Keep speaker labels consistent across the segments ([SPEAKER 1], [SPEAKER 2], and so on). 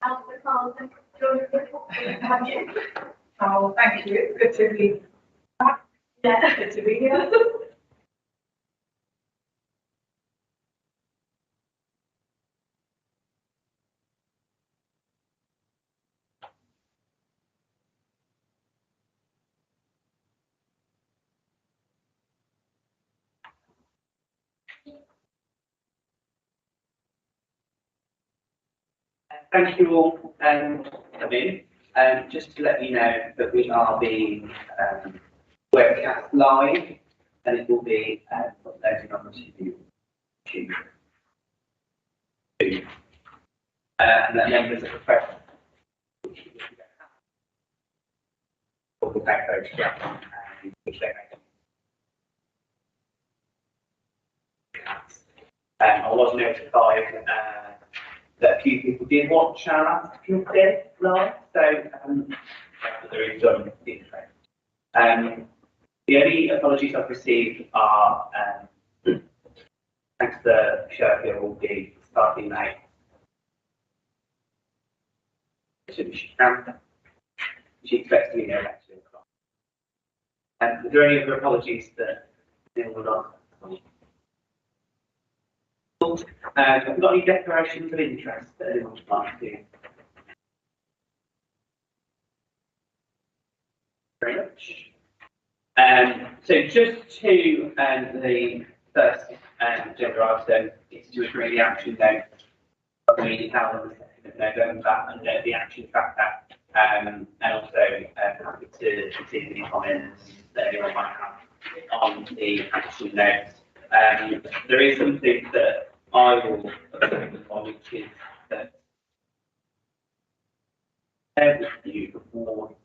[SPEAKER 1] Oh, thank you. It's good to be back. Yeah, good to be here.
[SPEAKER 2] Thank you all for coming. Just to let you know that we are being webcast live, and it will be uploaded on the YouTube. And that members of the press will take photographs which they make. I was notified that a few people did watch our last few days live, so there is some interest. The only apologies I've received are thanks to Sherfield will be starting late. She expects to be there at 2 o'clock. Are there any other apologies that anyone would like? Have we got any declarations of interest that anyone would like to do? Very much. So just to the first agenda item is to agree the action note of the meeting held on the 2nd of November and the action tracker, and also happy to receive any comments that anyone might have on the action note. There is something that I will focus on, which is that you before,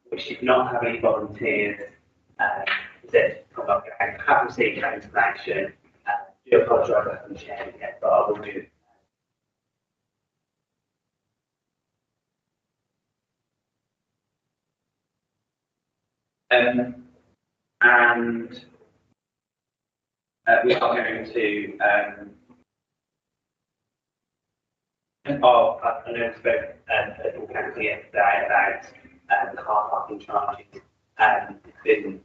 [SPEAKER 2] which did not have any volunteers, said, I have received that information. Do apologise I haven't shared it yet, but I will do. And we are going to I know we spoke at the council yesterday about the car parking charges, and it's been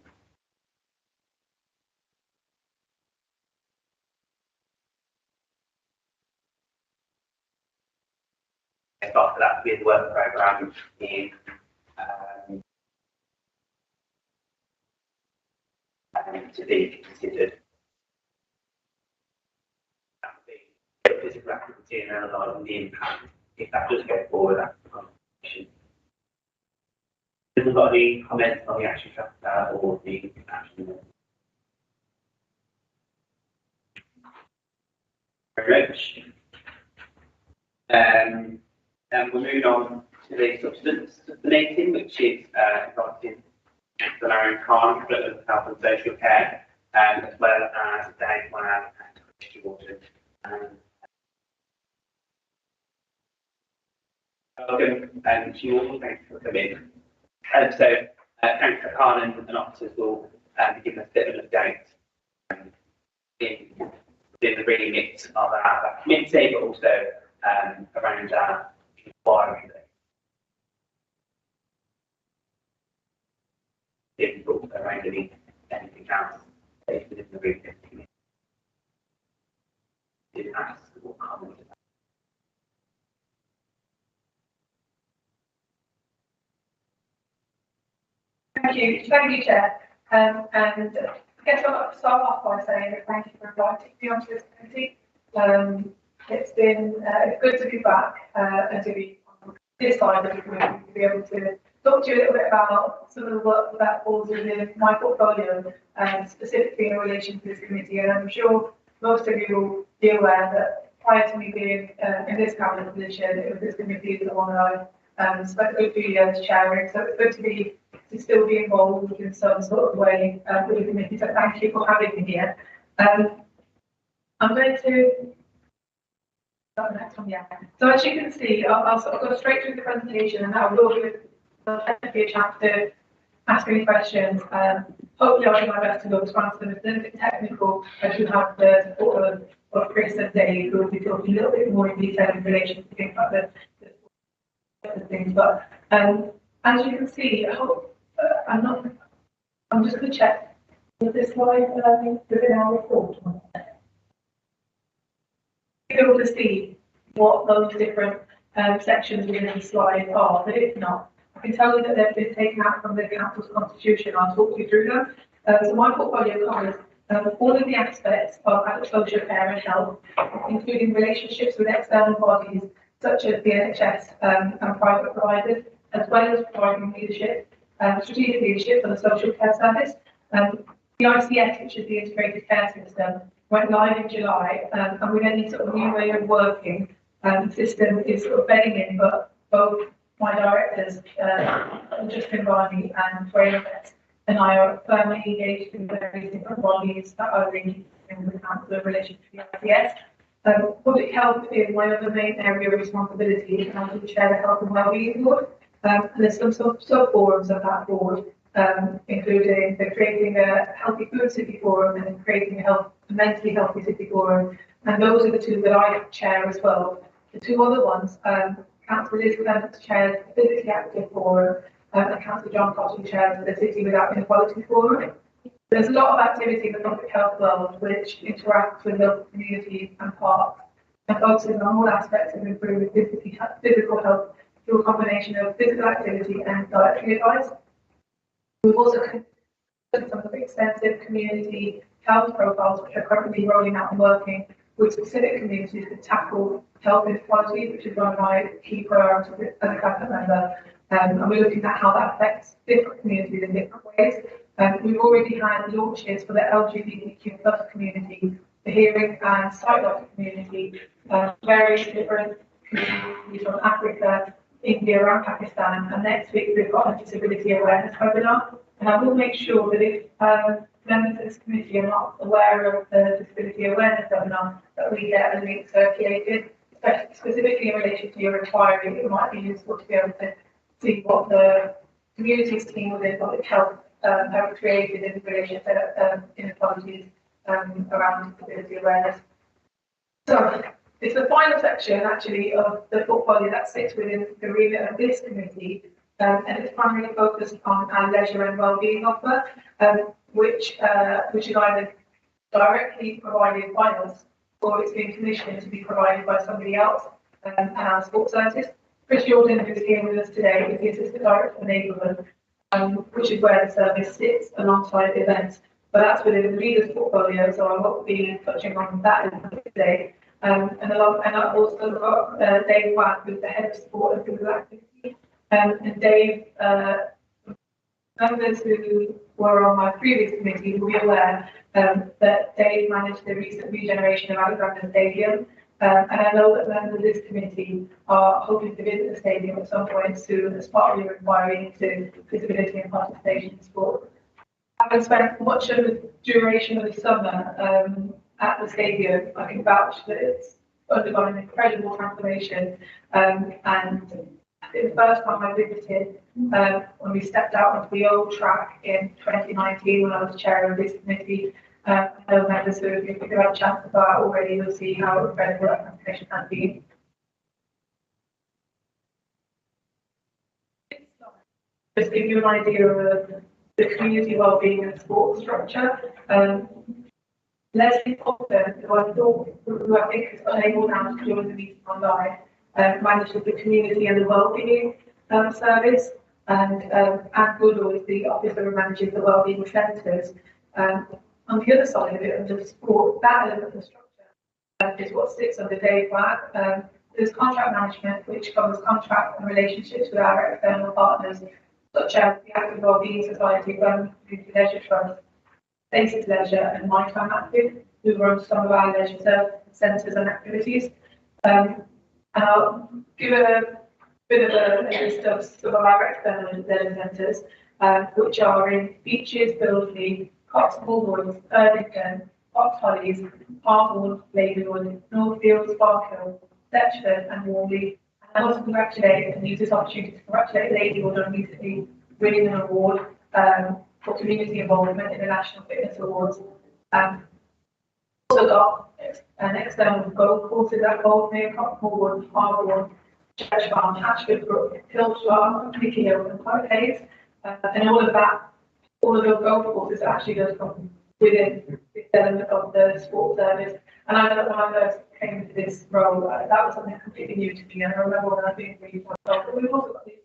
[SPEAKER 2] for that to be the work programme in to be considered. Physical activity and analysing the impact if that does go forward. That's the conversation. Has got any comments on the action chapter or the action? Very much. And we're moving on to the substance of the meeting, which is inviting the Marion Khan, Department of Health and Social Care, as well as Dave Wang and Christian Waters. Welcome to you all, thanks for coming. So, thanks to Khan and officers will be giving us a bit of an update in the remit of our committee, but also around our inquiry. Difficult around anything else within the remit committee. Did ask what comment.
[SPEAKER 1] Thank you, Chair. And I guess I'll start off by saying thank you for inviting me onto this committee. It's been good to be back and to be on this side of the committee, to be able to talk to you a little bit about some of the work that falls within my portfolio, specifically in relation to this committee. And I'm sure most of you will be aware that prior to me being in this cabinet position, this committee is the one that I've spent a good few years chairing. So it's good to still be involved in some sort of way with the committee. So thank you for having me here. I'm going to start the next one, yeah. So as you can see, I'll sort of go straight through the presentation, and that will give be a chance to ask any questions. Hopefully I'll do my best to go to answer them. If there's anything technical, I do have the support of Chris and Dave, who will be talking a little bit more in detail in relation to things like the things. But as you can see, I hope, I'm just going to check with this slide within our report. Be able to see what those different sections within the slide are, but if not, I can tell you that they've been taken out from the council's constitution. I'll talk you through them. So my portfolio covers all of the aspects of adult social care and health, including relationships with external bodies such as the NHS and private providers, as well as providing leadership, strategic leadership for the social care service. The ICS, which is the integrated care system, went live in July, and with any sort of new way of working, the system is sort of bedding in, but both my directors, Justin Barney and Graham Betts, and I are firmly engaged in various different bodies that are linked in the council in relation to the ICS. Public health is my other main area of responsibility, and I do chair the Health and Wellbeing Board. And there's some sub-forums of that board, including creating a healthy food city forum and creating a mentally healthy city forum. And those are the two that I chair as well. The two other ones, Councillor Liz Clements chairs the Physically Active Forum, and Councillor John Cotton chairs the City Without Inequality Forum. There's a lot of activity in the public health world which interacts with local communities and parks and focuses on all aspects of improving physical health through a combination of physical activity and dietary advice. We've also conducted some extensive community health profiles which are currently rolling out and working with specific communities to tackle health inequality, which is one of my key priorities as a cabinet member. And we're looking at how that affects different communities in different ways. We've already had launches for the LGBTQ+ community, the hearing and sight-loss community, various different communities from Africa, India and Pakistan, and next week we've got a disability awareness webinar. And I will make sure that if members of this committee are not aware of the disability awareness webinar, that we get a link circulated, specifically in relation to your inquiry. It might be useful to be able to see what the communities team within public health have created in relation to inequalities around disability awareness. So it's the final section actually of the portfolio that sits within the remit of this committee, and it's primarily focused on our leisure and wellbeing offer, which is either directly provided by us or it's being commissioned to be provided by somebody else, and our sports services. Chris Jordan, who's here with us today, is the Assistant Director for Neighbourhood, which is where the service sits alongside events. But that's within the leaders' portfolio, so I won't be touching on that today. And I've also got Dave Watt, who's the Head of Sport and Physical Activity. And Dave, members who were on my previous committee will be aware that Dave managed the recent regeneration of Alexander Stadium. And I know that members of this committee are hoping to visit the stadium at some point soon as part of your inquiry into visibility and participation in sport. Having spent much of the duration of the summer at the stadium, I can vouch that it's undergone an incredible transformation. And I think the first time I visited, when we stepped out onto the old track in 2019, when I was chair of this committee, I know members who, if you've had a chance to go out already, you'll see how incredible that transformation has been. Just give you an idea of the community wellbeing and sports structure. Leslie Potter, who I think is unable now to join the meeting online, manages the community and the wellbeing service, and Anne Goodall is the officer who manages the wellbeing centres. On the other side of it, under sport, that element of the structure is what sits under Dave Watt. There's contract management, which covers contract and relationships with our external partners, such as the Active Wellbeing Society, Birmingham Community Leisure Trust, Faces Leisure, and My Time Active, who run some of our leisure centres and activities. And I'll give a bit of a list of some of our external leisure centres, which are in Beaches, Bilsey, Coxmore Woods, Erdington, Fox Hollies, Harwood, Ladywood, Northfield, Sparkhill, Setchford, and Warley. And I want to congratulate and use this opportunity to congratulate Ladywood on recently winning an award for community involvement in the National Fitness Awards. Also got an external golf courses at Goldmere, Coxmore Wood, Harwood, Church Farm, Hatchford Brook, Hill Farm, Creaky Hill, and Park Hayes, and all of that, all of those golf courses actually does come within the element of the sports service. And I know that when I first came into this role, that was something completely new to me. And I remember when I was being really myself, but we've also got these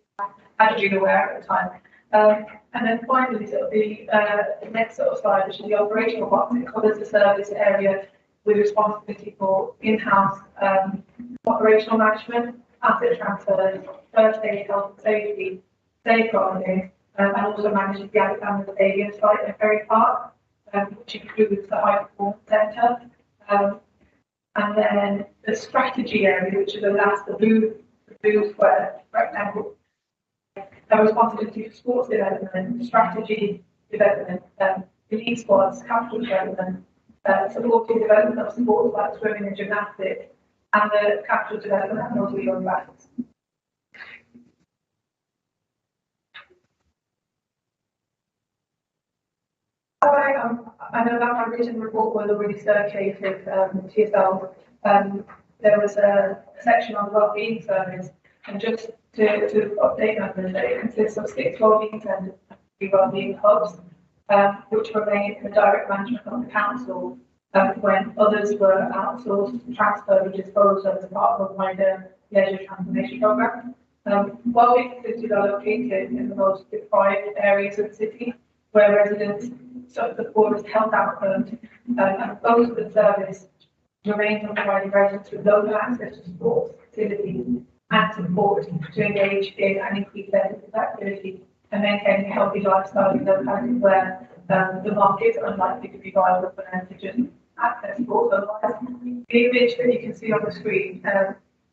[SPEAKER 1] packaging aware at the time. And then finally, sort of the next sort of slide, which is the operational box, it covers the service area with responsibility for in-house operational management, asset transfers, first aid, health and safety, safeguarding, and also manages the Alexander Stadium site at Ferry Park, which includes the High Performance Centre. And then the strategy area, which is the last, the blue square rectangle, responsibility for sports development, strategy development, elite squads, capital development, supporting development of sports like swimming and gymnastics, and the capital development and also young battles. I know that my written report was already circulated to yourself. There was a section on the wellbeing service, and just to update members, it consists of 6 wellbeing centres and 3 wellbeing hubs, which remain in the direct management of the council when others were outsourced, transferred, or disposed of as part of a wider leisure transformation programme. Wellbeing facilities are located in the most deprived areas of the city, where residents suffer the poorest health outcomes, and most of the service remains on providing residents with local access to sports facilities and support to engage in and increase their physical activity and maintaining a healthy lifestyle in localities where the markets are unlikely to be viable for them to just access sports otherwise. The image that you can see on the screen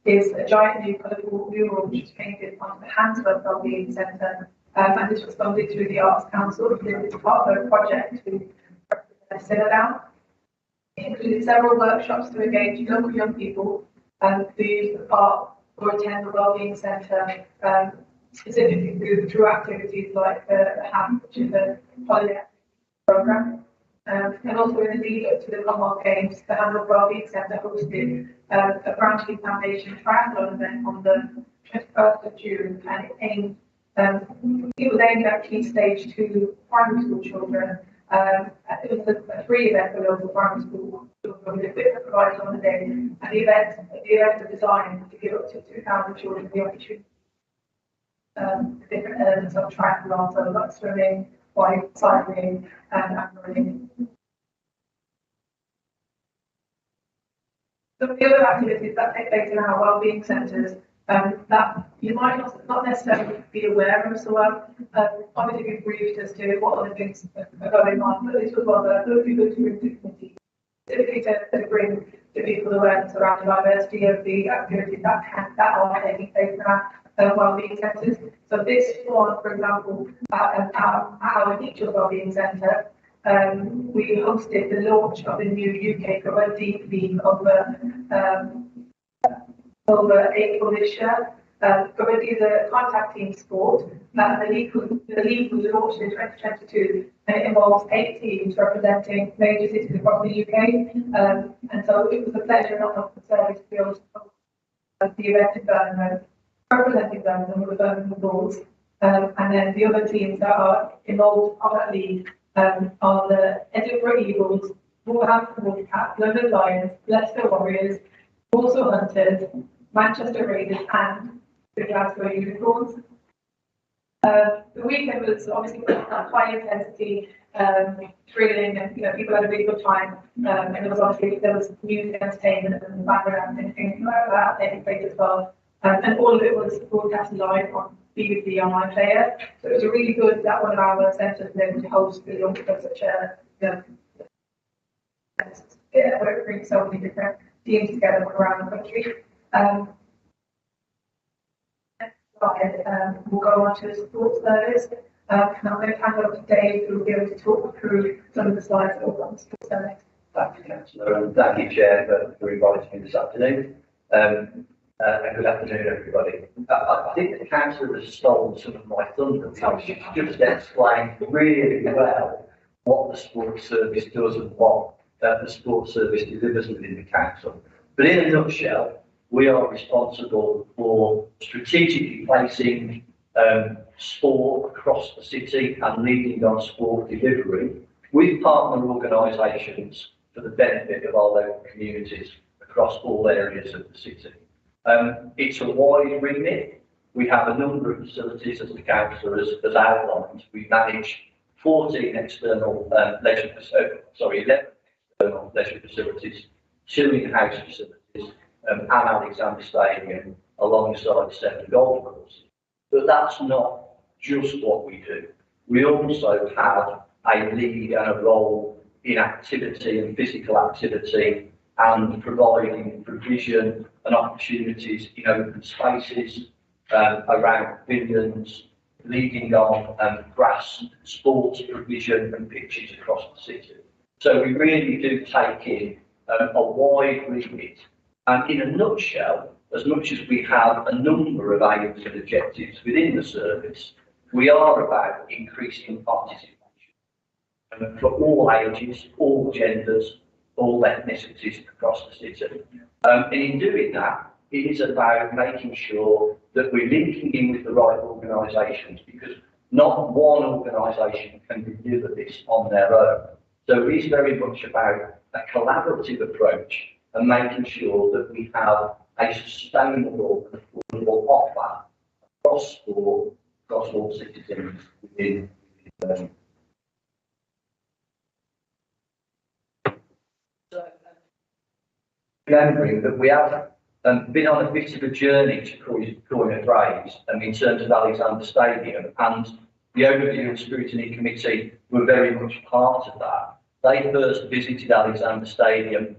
[SPEAKER 1] is a giant new colourful mural which is painted on the Hansworth Wellbeing Centre. And this was funded through the Arts Council as part of a project to simmer down. It included several workshops to engage local young people who use the park or attend the Wellbeing Centre, specifically through activities like the HAM, which is a holiday programme. And also in the lead up to the Commonwealth Games, the Hamburg Wellbeing Centre hosted a Brantley Foundation triathlon event on the 21st of June, and it was aimed at key stage 2 primary school children. It was a free event for local primary school children with equipment provided on the day, and the event was designed to give up to 2,000 children the opportunity different elements of triathlon, so like swimming, bike, cycling, and running. Some of the other activities that take place in our wellbeing centres that you might not necessarily be aware of so well. Obviously, we've briefed as to what other things are going on, but this was one that would be good to bring to the committee, specifically to bring to people awareness around the diversity of the activities that are taking place in our wellbeing centres. So this one, for example, at our Teachers Wellbeing Centre, we hosted the launch of the new UK Kabaddi League over April this year. Kabaddi is a contact team sport, and the league was launched in 2022, and it involves 8 teams representing major cities across the UK. And so it was a pleasure and honour for the service to be able to host the event in Birmingham, representing Birmingham with the Birmingham Bulls. And then the other teams that are involved on that league are the Edinburgh Eagles, Wolverhampton Wildcats, London Lions, Leicester Warriors, Walsall Hunters, Manchester Raiders, and the Glasgow Unicorns. The weekend was obviously high intensity, thrilling, and people had a really good time. And there was music, entertainment, and background and things like that taking place as well. And all of it was broadcast live on BBC Online Player. So it was a really good that one of our centres was able to host the launch of such a where it brings so many different teams together from around the country. We'll go on to the support service. And I'm going to hand over to Dave, who will be able to talk through some of the slides that we've got on the support service.
[SPEAKER 3] Thank you, Councillor, and thank you, Chair, for inviting me this afternoon. And good afternoon, everybody. I think the Councillor has stolen some of my thunder, because she's just explained really well what the support service does and what the support service delivers within the Council. But in a nutshell, we are responsible for strategically placing sport across the city and leading on sport delivery with partner organisations for the benefit of our local communities across all areas of the city. It's a wide remit. We have a number of facilities, as the councillor has outlined. We manage 14 external 11 external leisure facilities, 2 in-house facilities, and Alexander Stadium alongside 7 golf courses. But that's not just what we do. We also have a lead and a role in activity and physical activity and providing provision and opportunities in open spaces around pavilions, leading on grass sports provision and pitches across the city. So we really do take in a wide remit. And in a nutshell, as much as we have a number of aims and objectives within the service, we are about increasing participation for all ages, all genders, all ethnicities across the city. And in doing that, it is about making sure that we're linking in with the right organisations, because not one organisation can deliver this on their own. So it is very much about a collaborative approach and making sure that we have a sustainable and affordable offer across sport, across all citizens within remembering that we have been on a bit of a journey, to coin a phrase, in terms of Alexander Stadium, and the Overview and Scrutiny Committee were very much part of that. They first visited Alexander Stadium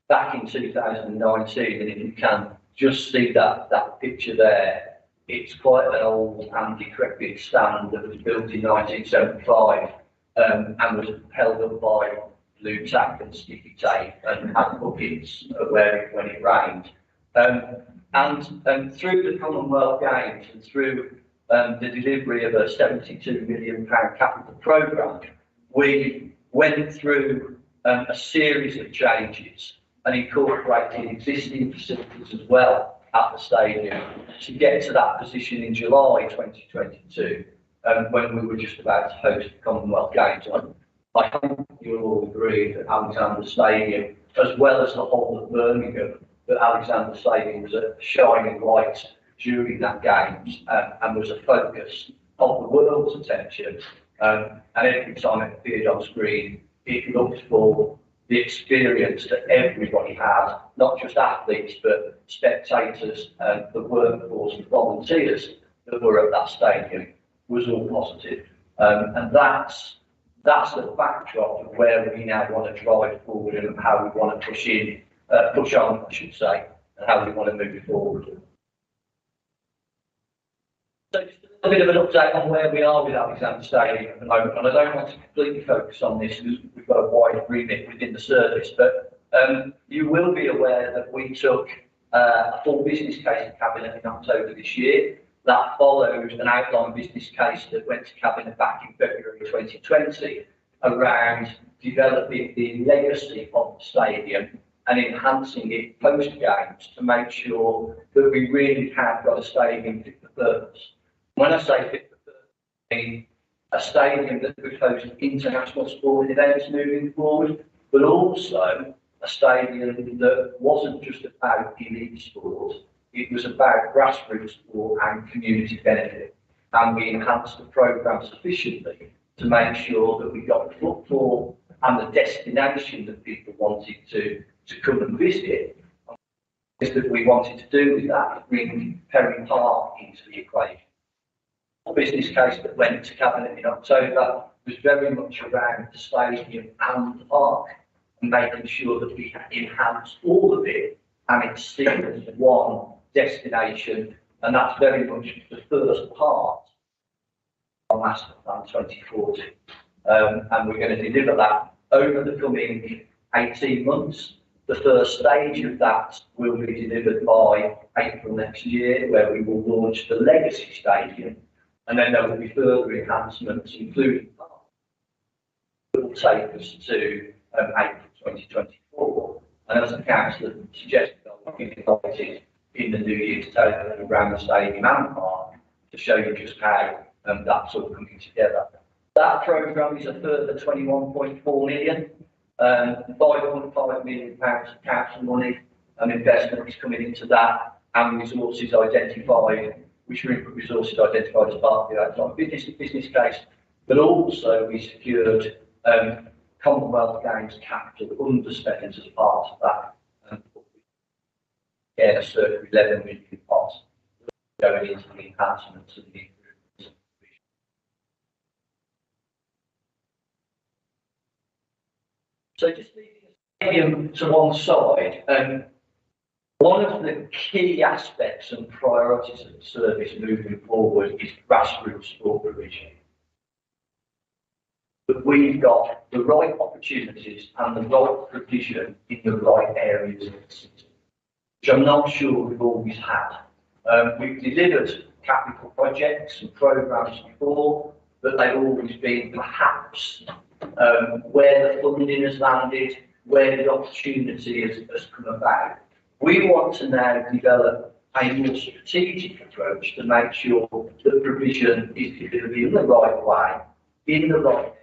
[SPEAKER 3] back in 2019, and if you can just see that picture there, it's quite an old and decrepit stand that was built in 1975 and was held up by blue tack and sticky tape and had buckets when it rained. And through the Commonwealth Games and through the delivery of a £72 million capital programme, we went through a series of changes and incorporated existing facilities as well at the stadium to get to that position in July 2022, when we were just about to host the Commonwealth Games. I hope you'll all agree that Alexander Stadium, as well as the whole of Birmingham, that Alexander Stadium was a shining light during that Games and was a focus of the world's attention. And every time it appeared on screen, it looked for the experience that everybody had, not just athletes, but spectators and the workforce and volunteers that were at that stadium, was all positive. And that's the backdrop of where we now want to drive forward and how we want to push on, I should say, and how we want to move forward. So just a bit of an update on where we are with Alexander Stadium at the moment, and I don't want to completely focus on this because we've got a wide remit within the service, but you will be aware that we took a full business case to Cabinet in October this year. That follows an outline business case that went to Cabinet back in February 2020 around developing the legacy of the stadium and enhancing it post-Games to make sure that we really have got a stadium fit for purpose. When I say fit for purpose, I mean a stadium that could host international sporting events moving forward, but also a stadium that wasn't just about elite sport. It was about grassroots sport and community benefit, and we enhanced the programme sufficiently to make sure that we got the footfall and the destination that people wanted to come and visit. That we wanted to do with that, bring Perry Park into the equation. The business case that went to Cabinet in October was very much around the stadium and the park, and making sure that we enhanced all of it and it's seen as one destination, and that's very much the first part of Master Plan 2040. And we're going to deliver that over the coming 18 months. The first stage of that will be delivered by April next year, where we will launch the Legacy Stadium, and then there will be further enhancements, including that will take us to April 2024. And as the councillor suggested, will be invited in the new year to take them around the stadium and park to show you just how that's all coming together. That programme is a further 21.4 million, 5.5 million pounds of council money and investment is coming into that, and resources identified, which are input resources identified as part of the outside business case, but also we secured Commonwealth Games capital underspend as part of that. A circa 11 million pots going into the enhancements and the improvements. So just leaving the stadium to one side, one of the key aspects and priorities of the service moving forward is grassroots sport provision. But we've got the right opportunities and the right provision in the right areas of the city, which I'm not sure we've always had. We've delivered capital projects and programmes before, but they've always been perhaps where the funding has landed, where the opportunity has come about. We want to now develop a more strategic approach to make sure that provision is delivered in the right way, in the right area,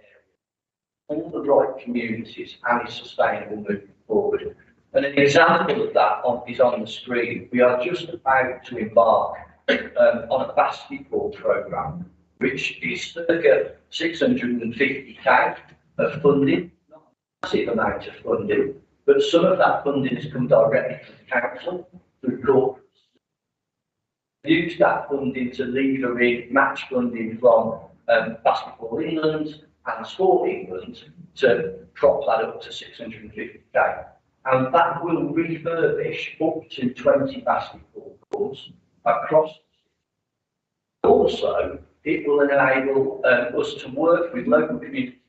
[SPEAKER 3] all the right communities, and is sustainable moving forward. And an example of that is on the screen. We are just about to embark on a basketball programme, which is circa 650k of funding, not a massive amount of funding, but some of that funding has come directly from the council through corporates. Use that funding to lever in match funding from Basketball England and Sport England to prop that up to 650k. And that will refurbish up to 20 basketball courts across. Also, it will enable us to work with local community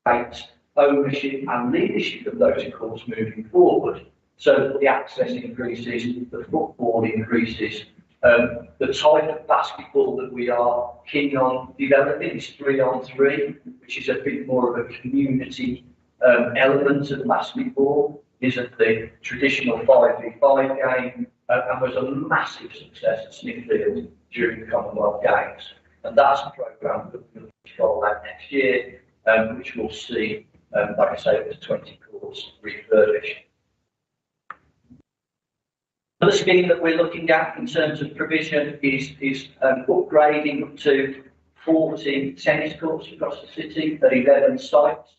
[SPEAKER 3] groups, ownership and leadership of those courts moving forward, so that the access increases, the football increases. The type of basketball that we are keen on developing is 3-on-3, which is a bit more of a community element of basketball, isn't the traditional 5v5 game, and was a massive success at Smithfield during the Commonwealth Games. And that's a programme that we'll roll out next year, which will see, like I say, up to 20 courts refurbished. Another scheme that we're looking at in terms of provision is upgrading up to 40 tennis courts across the city at 11 sites.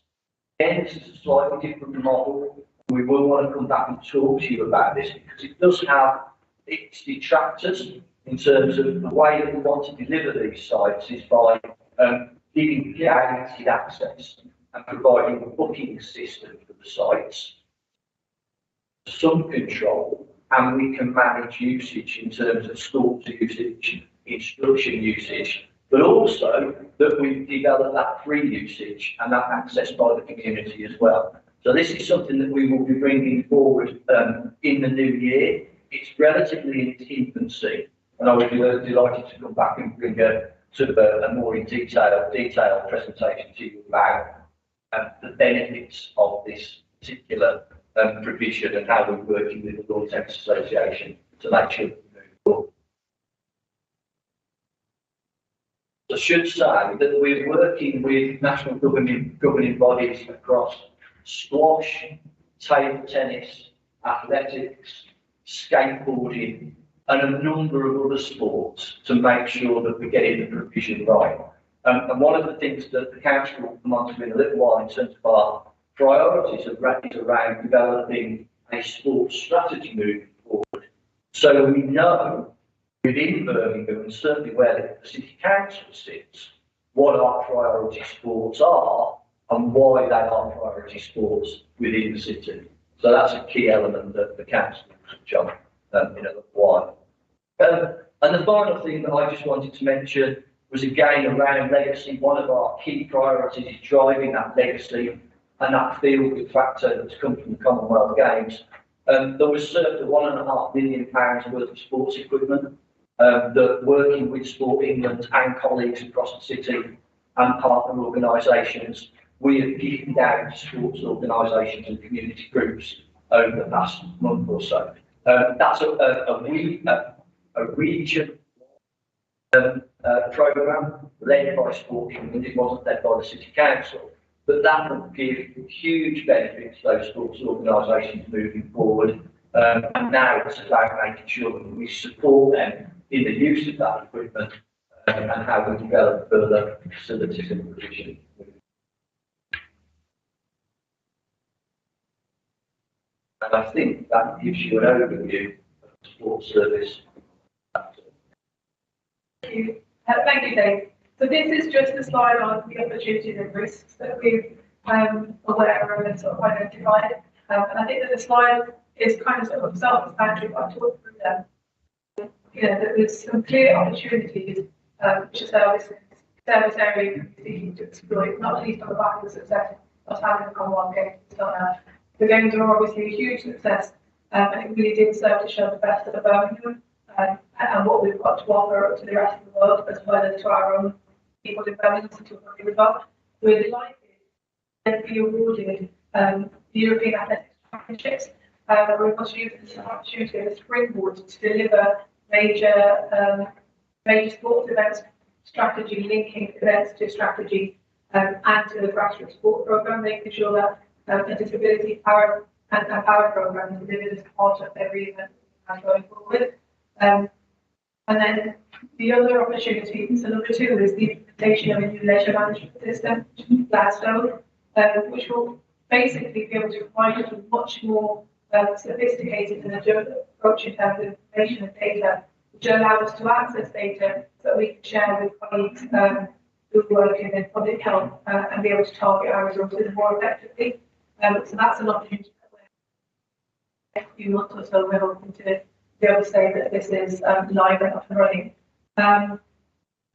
[SPEAKER 3] Again, this is a slightly different model. We will want to come back and talk to you about this because it does have its detractors in terms of the way that we want to deliver these sites is by giving guaranteed access and providing a booking system for the sites, some control, and we can manage usage in terms of schools usage, instruction usage, but also that we develop that free usage and that access by the community as well. So this is something that we will be bringing forward in the new year. It's relatively in its infancy, and I would be delighted to come back and bring a more in detailed presentation to you about the benefits of this particular provision and how we're working with the Lawn Tennis Association to make sure that we move forward. I should say that we're working with national governing bodies across squash, table tennis, athletics, skateboarding, and a number of other sports to make sure that we're getting the provision right. And one of the things that the council will come on to in a little while in terms of our priorities is around developing a sports strategy moving forward. So we know within Birmingham and certainly where the City Council sits, what our priority sports are and why they are priority sports within the city. So that's a key element that the council will touch on in a little while. And the final thing that I just wanted to mention was again around legacy. One of our key priorities is driving that legacy and that feel-good factor that's come from the Commonwealth Games. There was circa £1.5 million worth of sports equipment that working with Sport England and colleagues across the city and partner organisations, we have given out to sports organisations and community groups over the past month or so. That's a region programme led by sport community. It wasn't led by the City Council, but that will give huge benefits to those sports organisations moving forward. And now it's about making sure that we support them in the use of that equipment and how we develop further facilities in the region. And I think that gives you an overview of the sports service.
[SPEAKER 1] Thank you, Dave. So this is just a slide on the opportunities and risks that we've aware of and sort of identified. And I think that the slide is kind of sort of self-explanatory, but I've talked through them. You know, that there's some clear opportunities which a service area can be seeking to exploit, not least on the back of the success of having the Commonwealth Games. The games are obviously a huge success, and it really did serve to show the best of Birmingham and what we've got to offer to the rest of the world, as well as to our own people in Birmingham to well. We're delighted to be awarded the European Athletics Championships. We're able to use this opportunity as a springboard to deliver major sports events strategy, linking events to strategy and to the grassroots sport programme, making sure that a disability power and power programme is delivered as part of every event going forward. And then the other opportunity, so number two, is the implementation of a new leisure management system, Gladstone, which will basically be able to provide us with much more sophisticated and agile approach in terms of information and data, which allow us to access data that we can share with colleagues who work in public health and be able to target our resources more effectively. So that's an opportunity that we're in a few months or so we're hoping to be able to say that this is live and up and running.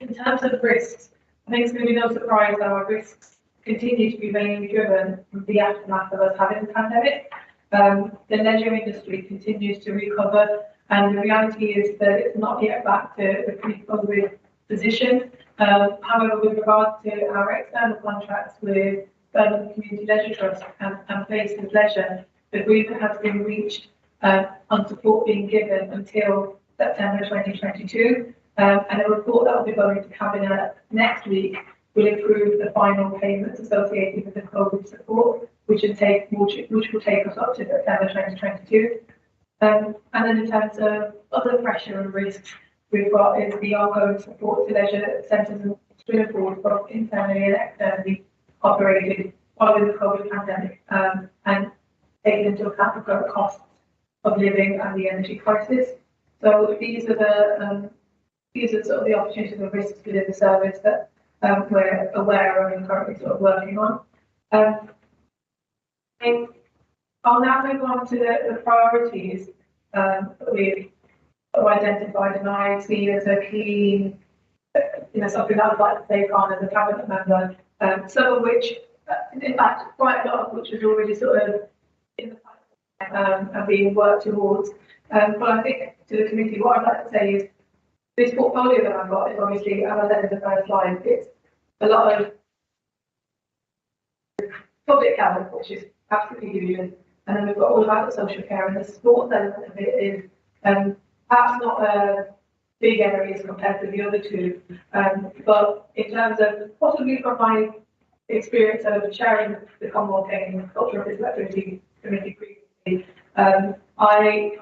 [SPEAKER 1] In terms of risks, I think it's going to be no surprise that our risks continue to be mainly driven from the aftermath of us having the pandemic. The leisure industry continues to recover, and the reality is that it's not yet back to the pre-COVID position. However, with regard to our external contracts with Birmingham Community Leisure Trust and Places Leisure, the agreement has been reached on support being given until September 2022, and a report that will be going to Cabinet next week will approve the final payments associated with the COVID support, which will take us up to September 2022. And then in terms of other pressure and risks, we've got is the ongoing support to leisure centres and swimming pools, both internally and externally operated following the COVID pandemic, and taking into account the current costs of living and the energy crisis. So these are sort of the opportunities and risks within the service that we're aware of and currently sort of working on. And I'll now move on to the priorities that we've identified, and I see as a key, something that I'd like to take on as a cabinet member, some of which, in fact, quite a lot of which is already sort of in the pipeline and being worked towards. But I think to the committee, what I'd like to say is this portfolio that I've got is obviously, as I said in the first slide, it's a lot of public health, which is absolutely huge, and then we've got all about the social care, and the sports element of it is perhaps not big areas compared to the other two, but in terms of possibly from my experience of chairing the Commonwealth Games Cultural Physical Activity Committee previously, I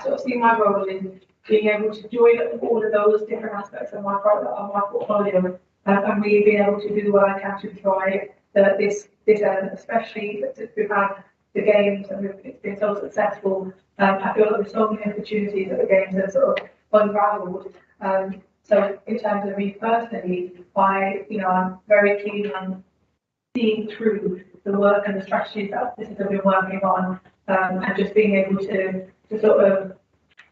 [SPEAKER 1] sort of see my role in being able to join up all of those different aspects of my portfolio and really being able to do what I can to drive this element, especially since we've had the games and it's been so successful. I feel like there's so many opportunities that the games have sort of unravelled. So in terms of me personally, I'm very keen on seeing through the work and the strategies that this has been working on, and just being able to sort of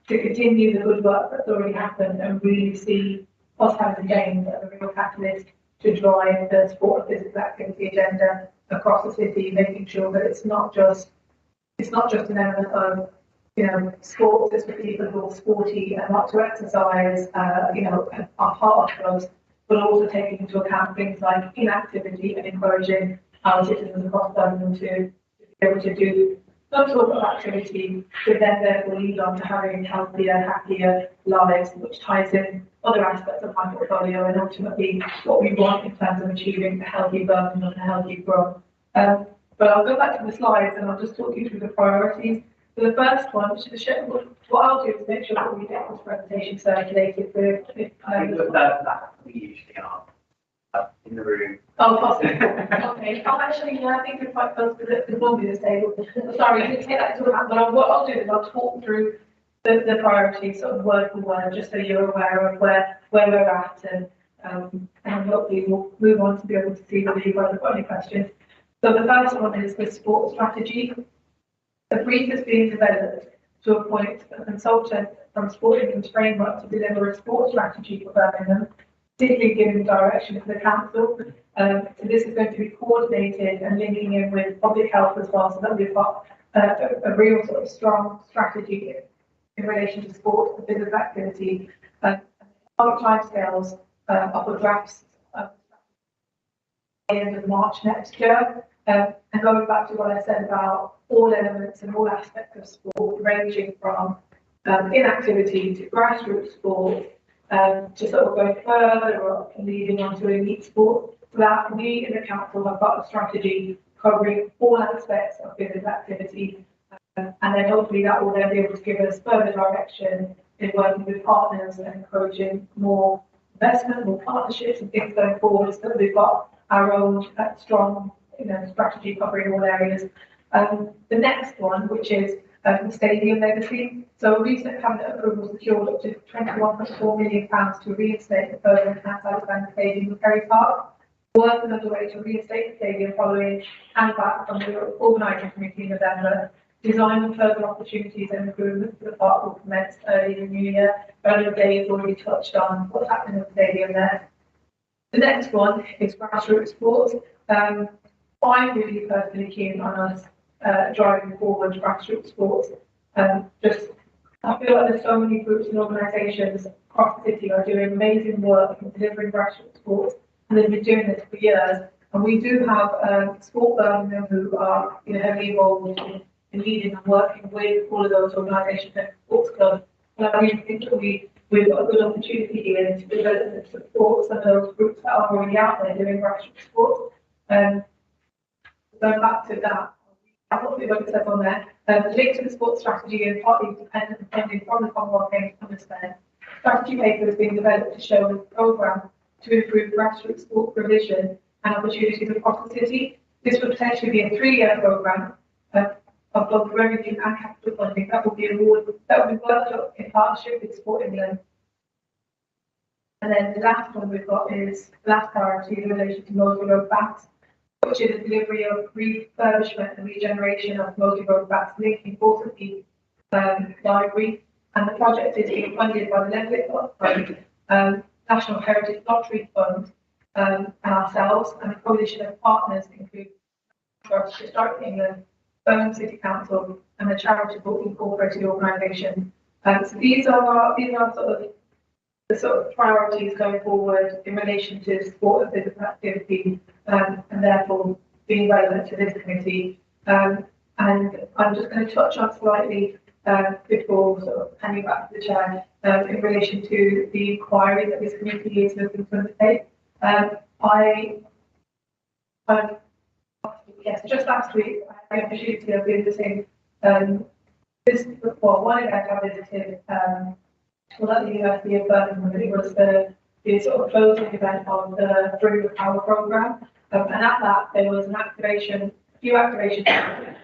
[SPEAKER 1] continue the good work that's already happened and really see us having games as a real catalyst to drive the sport and physical activity agenda across the city, making sure that it's not just an element of sports is for people who are sporty and want to exercise, are part of those, but also taking into account things like inactivity and encouraging our citizens across Birmingham to be able to do some sort of activity to then therefore lead on to having healthier, happier lives, which ties in other aspects of my portfolio and ultimately what we want in terms of achieving a healthy burden and a healthy growth. But I'll go back to the slides and I'll just talk you through the priorities. So the first one, which is what I'll do is make sure that we get this presentation circulated with.
[SPEAKER 2] That we usually are in the room.
[SPEAKER 1] Oh, possible. Okay. Actually, I think we're quite close to the normally the table. Sorry, you can take that into account. But what I'll do is I'll talk through the priorities sort of word for word, just so you're aware of where we're at, and hopefully we'll move on to be able to see whether you've got any questions. So the first one is the sport strategy. The brief is being developed to appoint a consultant from Sport England's framework to deliver a sport strategy for Birmingham, particularly giving direction to the council. So this is going to be coordinated and linking in with public health as well, so that we've got a real sort of strong strategy in relation to sport and physical activity. Timescales of the drafts at the end of March next year. And going back to what I said about all elements and all aspects of sport, ranging from inactivity to grassroots sport, to sort of go further up and leading on to elite sport, so that we in the council have got a strategy covering all aspects of physical activity, and then hopefully that will then be able to give us further direction in working with partners and encouraging more investment, more partnerships and things going forward, so that we've got our own strong strategy covering all areas. The next one, which is the stadium legacy. So a recent cabinet approval secured up to £21.4 million to reinstate the further enhanced Alexander Stadium in Perry Park. Work is underway to reinstate the stadium following handback from the organising committee in November. Design and further opportunities and improvements to the park will commence early in the new year. Earlier Dave has already touched on what's happening with the stadium there. The next one is grassroots sports. I'm really personally keen on us driving forward grassroots sports. I feel like there's so many groups and organisations across the city are doing amazing work in delivering grassroots sports, and they've been doing this for years. And we do have Sport Birmingham who are heavily involved in leading and working with all of those organisations and sports clubs. And I really think that we've got a good opportunity here to develop and support some of those groups that are already out there doing grassroots sports. Going back to that, I hopefully what it says on there, linked to the sports strategy and partly dependent on funding from the Commonwealth Games Fund spend. Strategy paper is being developed to show a programme to improve grassroots sport provision and opportunities across the city. This would potentially be a 3-year programme of both revenue and capital funding that will be worked up in partnership with Sport England. And then the last one we've got is the last priority in relation to Moseley Road Banks, which is the delivery of refurbishment and regeneration of Moseley Road Banks, linking both the library, and the project is being funded by the Level Fund, National Heritage Lottery Fund, and ourselves, and a coalition of partners include Trust, Historic England, Birmingham City Council, and the charitable incorporated organisation. So these are the sort of priorities going forward in relation to sport and physical activity, and therefore being relevant to this committee. And I'm just going to touch on slightly before sort of handing back to the chair in relation to the inquiry that this committee is looking to undertake. Yes, just last week I had the opportunity of visiting one event I visited at the University of Birmingham. It was the sort of closing event of the Bring the Power programme, and at that there was a few activations,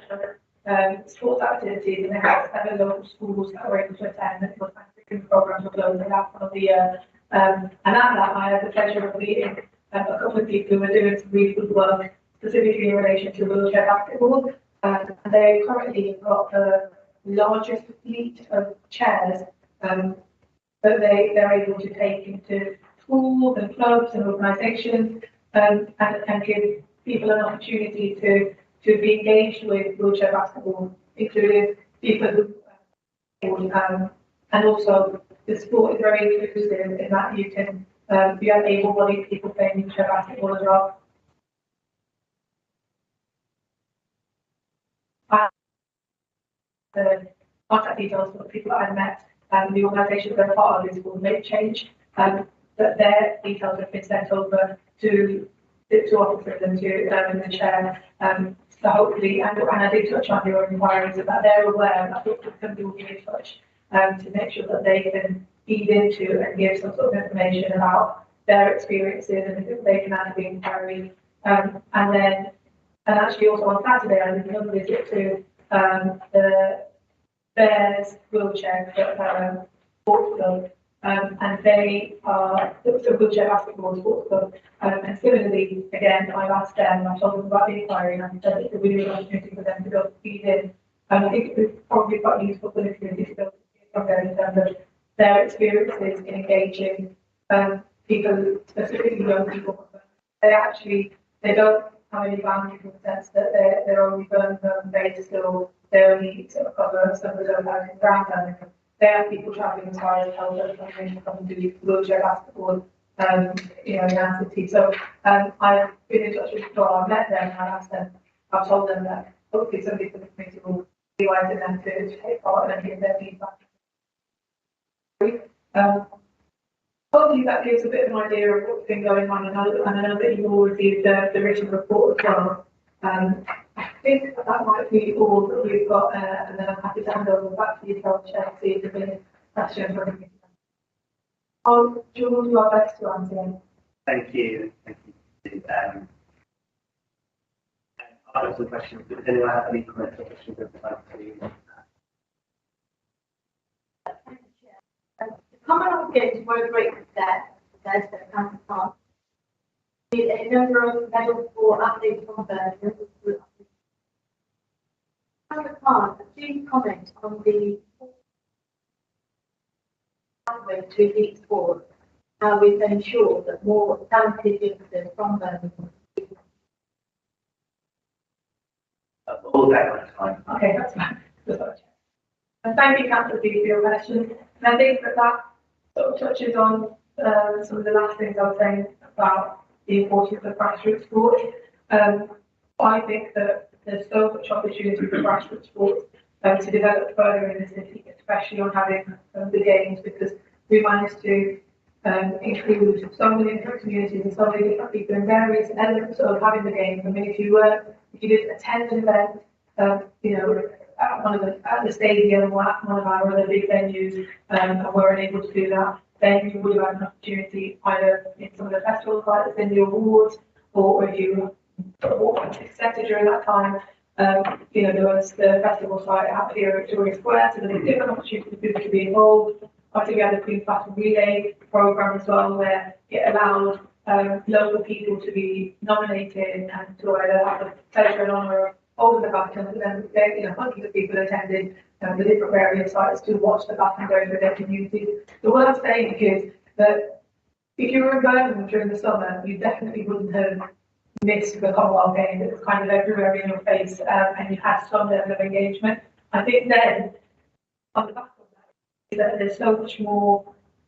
[SPEAKER 1] sports activities, and they had 7 local schools that were able to attend. And it was different programmes were closed in that part of the year. And at that I had the pleasure of meeting a couple of people who were doing some really good work, specifically in relation to wheelchair basketball. And they currently have got the largest fleet of chairs that they're able to take into schools and clubs and organisations, and give people an opportunity to be engaged with wheelchair basketball, including people who and also the sport is very inclusive in that you can be able-bodied people playing wheelchair basketball as well. the contact details for the people that I met and the organisation they're part of is called Make Change. That their details have been sent over to officers and to the chair. So hopefully, and I did touch on your inquiries about they're aware, and I thought that somebody will be in touch to make sure that they can feed into and give some sort of information about their experiences and if they can add to the inquiry. And actually also on Saturday, I did another visit to the Bears wheelchair sports club, and they are a wheelchair basketball sports club. And similarly, again, I've asked them, I've told them about the inquiry, and I've said it's a really good opportunity for them to go feed in. And I think it's probably quite useful for the community to go from there in terms of their experiences in engaging people, specifically young people. They don't have any boundaries in the sense that they're only Birmingham based or they only sort of cover some of the housing ground. They have people travelling as far as Helder to come and do wheelchair basketball, in our city. So I've been in touch with people, I've met them, and I've asked them, I've told them that hopefully somebody from the committee will be inviting them to take part and give their feedback. Hopefully that gives a bit of an idea of what's been going on, and I know that you all received the written report as well. I think that might be all that we've got, and then I'm happy to hand over back to you, Chair, to see if there's any questions or anything. Do you want to do our best to answer?
[SPEAKER 2] Thank you. I've got some questions, but does anyone have any comments or questions they'd like to?
[SPEAKER 4] The common obligations were a great success, as the council passed. A number of medals for athletes from Birmingham. Council Khan, please comment on the pathway to elite sport, how we can ensure that more talented youngsters from Birmingham.
[SPEAKER 2] All that time.
[SPEAKER 1] Okay, that's fine. And thank you, Councillor B, for your question. And I think that sort of touches on some of the last things I was saying about the importance of grassroots sport. I think that there's so much opportunity for grassroots sports to develop further in the city, especially on having the games, because we managed to include so many different communities and so many different people in various elements of having the games. I mean, if you did attend an event, at the stadium or at one of our other big venues, and weren't able to do that, then you would have had an opportunity either in some of the festivals like in the awards, or if you were accepted during that time. There was the festival site out here at Victoria Square, so there's a different opportunity for people to be involved. Obviously, we had the Queen's Battle Relay programme as well, where it allowed local people to be nominated and to either have the pleasure and honour of holding the baton, and then hundreds of people attended the different various sites to watch the baton go through their communities. So what I'm saying is that if you were in Birmingham during the summer, you definitely wouldn't have missed the Commonwealth Games. It was kind of everywhere in your face, and you had some level of engagement. I think then, on the back of that there's so much more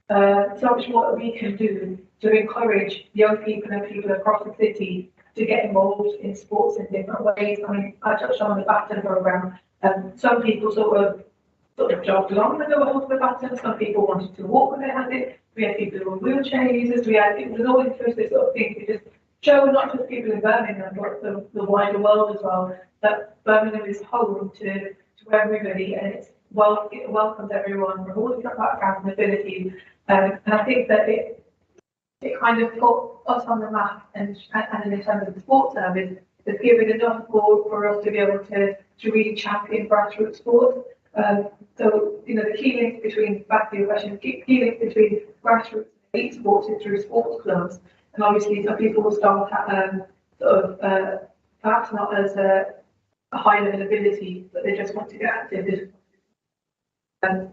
[SPEAKER 1] that we can do to encourage young people and people across the city to get involved in sports in different ways. I mean, I touched on the baton programme. Some people sort of jogged along when they were holding the baton. Some people wanted to walk when they had it. We had people who were wheelchair users. It was all inclusive sort of thing to just show not just people in Birmingham, but the wider world as well, that Birmingham is home to everybody, and it welcomes everyone from all different backgrounds and abilities. And I think that it kind of put us on the map, and in terms of the sports service, it's given enough for us to be able to really champion grassroots sport. So, the key link between, back to your question, key link between grassroots and elite sports is through sports clubs. And obviously, some people will start at perhaps not as a high level ability, but they just want to get active,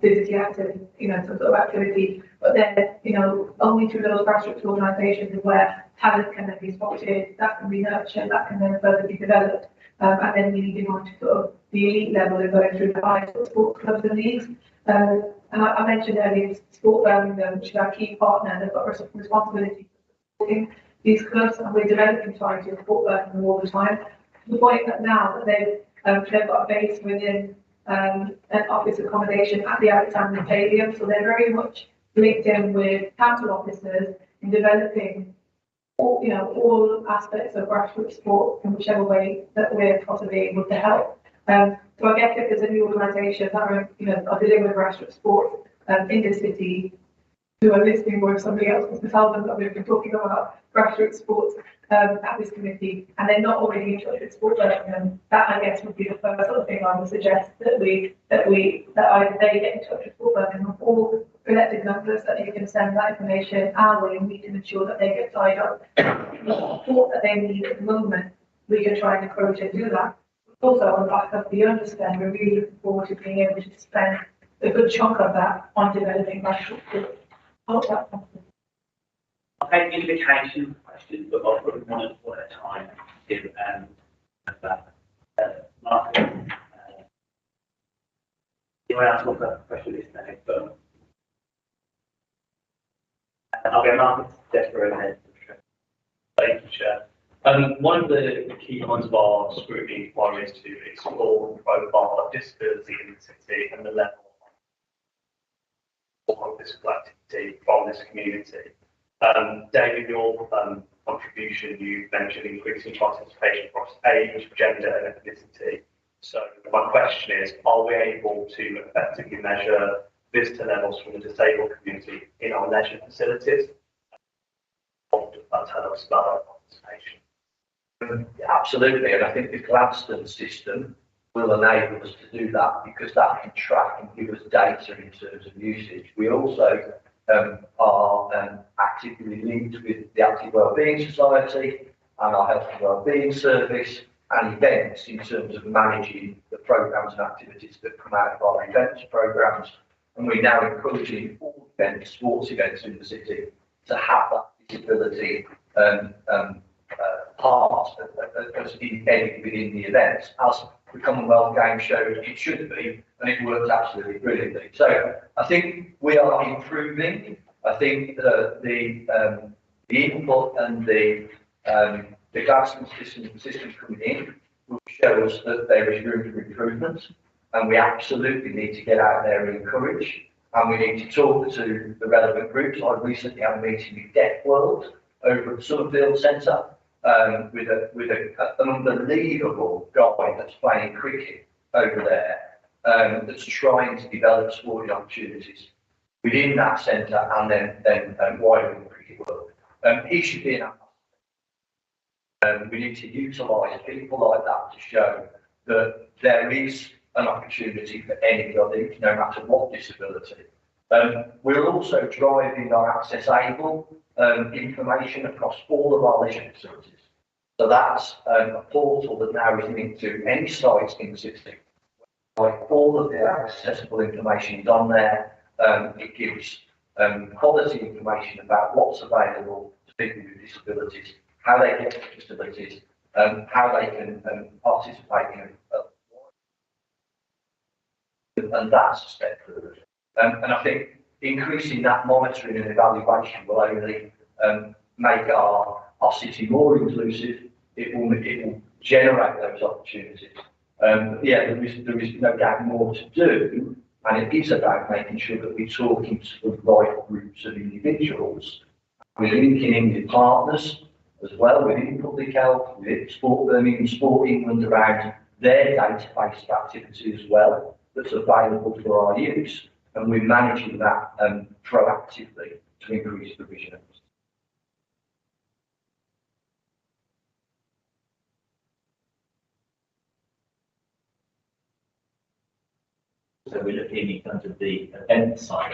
[SPEAKER 1] physically active, some sort of activity. But then, only through those grassroots organisations is where talent can then be spotted, that can be nurtured, that can then further be developed, and then leading on to sort of the elite level and going through the high sports clubs and leagues. And I mentioned earlier, Sport Birmingham, which is our key partner, they've got responsibility for supporting these clubs, and we're developing trying to support Birmingham all the time, to the point that now that they've got a base within and office accommodation at the Alexander Stadium. So they're very much linked in with council officers in developing all aspects of grassroots sport in whichever way that we're possibly able to help. So I guess if there's a new organisation that are dealing with grassroots sport in the city, who are listening, or if somebody else wants to tell them that we've been talking about grassroots sports at this committee, and they're not already in touch with sport development, that I guess would be the first sort of thing I would suggest that either they get in touch with sport development or elected members, that they can send that information our way, and we can ensure that they get tied up. The support that they need at the moment, we can try and encourage them to do that. Also, on the back of the underspend, we're really looking forward to being able to spend a good chunk of that on developing grassroots sport.
[SPEAKER 2] I'll take the invitation questions, but I'll put one at a time to that. Mark, you want to ask what the question is now, but I'll get Mark to desperate ahead.
[SPEAKER 5] Thank you, Chair. One of the key points of our scrutiny inquiry is to explore the profile of disability in the city and the level of physical activity from this community. David, your contribution, you mentioned increasing participation across age, gender and ethnicity. So my question is, are we able to effectively measure visitor levels from the disabled community in our leisure facilities? What does that tell us about our participation?
[SPEAKER 3] Absolutely, and I think the Gladstone system will enable us to do that, because that can track and give us data in terms of usage. We also are actively linked with the Active Wellbeing Society and our Health and Wellbeing Service and events in terms of managing the programmes and activities that come out of our events programmes. And we're now encouraging all events, sports events in the city, to have that visibility part as embedded within the events, as the Commonwealth Games showed it should be, and it worked absolutely brilliantly. So I think we are improving. I think the input and the Gladstone system coming in will show us that there is room for improvement, and we absolutely need to get out there and encourage, and we need to talk to the relevant groups. I recently had a meeting with Deaf World over at Summerfield Centre, with an unbelievable guy that's playing cricket over there, that's trying to develop sporting opportunities within that centre and then wider in the cricket world. He should be an ambassador. We need to utilise people like that to show that there is an opportunity for anybody, no matter what disability. We're also driving our Access Able information across all of our leisure facilities. So that's a portal that now is linked to any sites in the city. Like all of the accessible information is on there. It gives quality information about what's available to people with disabilities, how they get disabilities, how they can participate in and that's a step forward. And I think increasing that monitoring and evaluation will only make our city more inclusive. It will generate those opportunities. Yeah, there is no doubt more to do, and it is about making sure that we're talking to the right groups of individuals. We're linking in with partners as well, within public health, with Birmingham Sport England, around their database of activity as well that's available for our use, and we're managing that proactively to increase the vision.
[SPEAKER 6] So we're looking in terms of the event side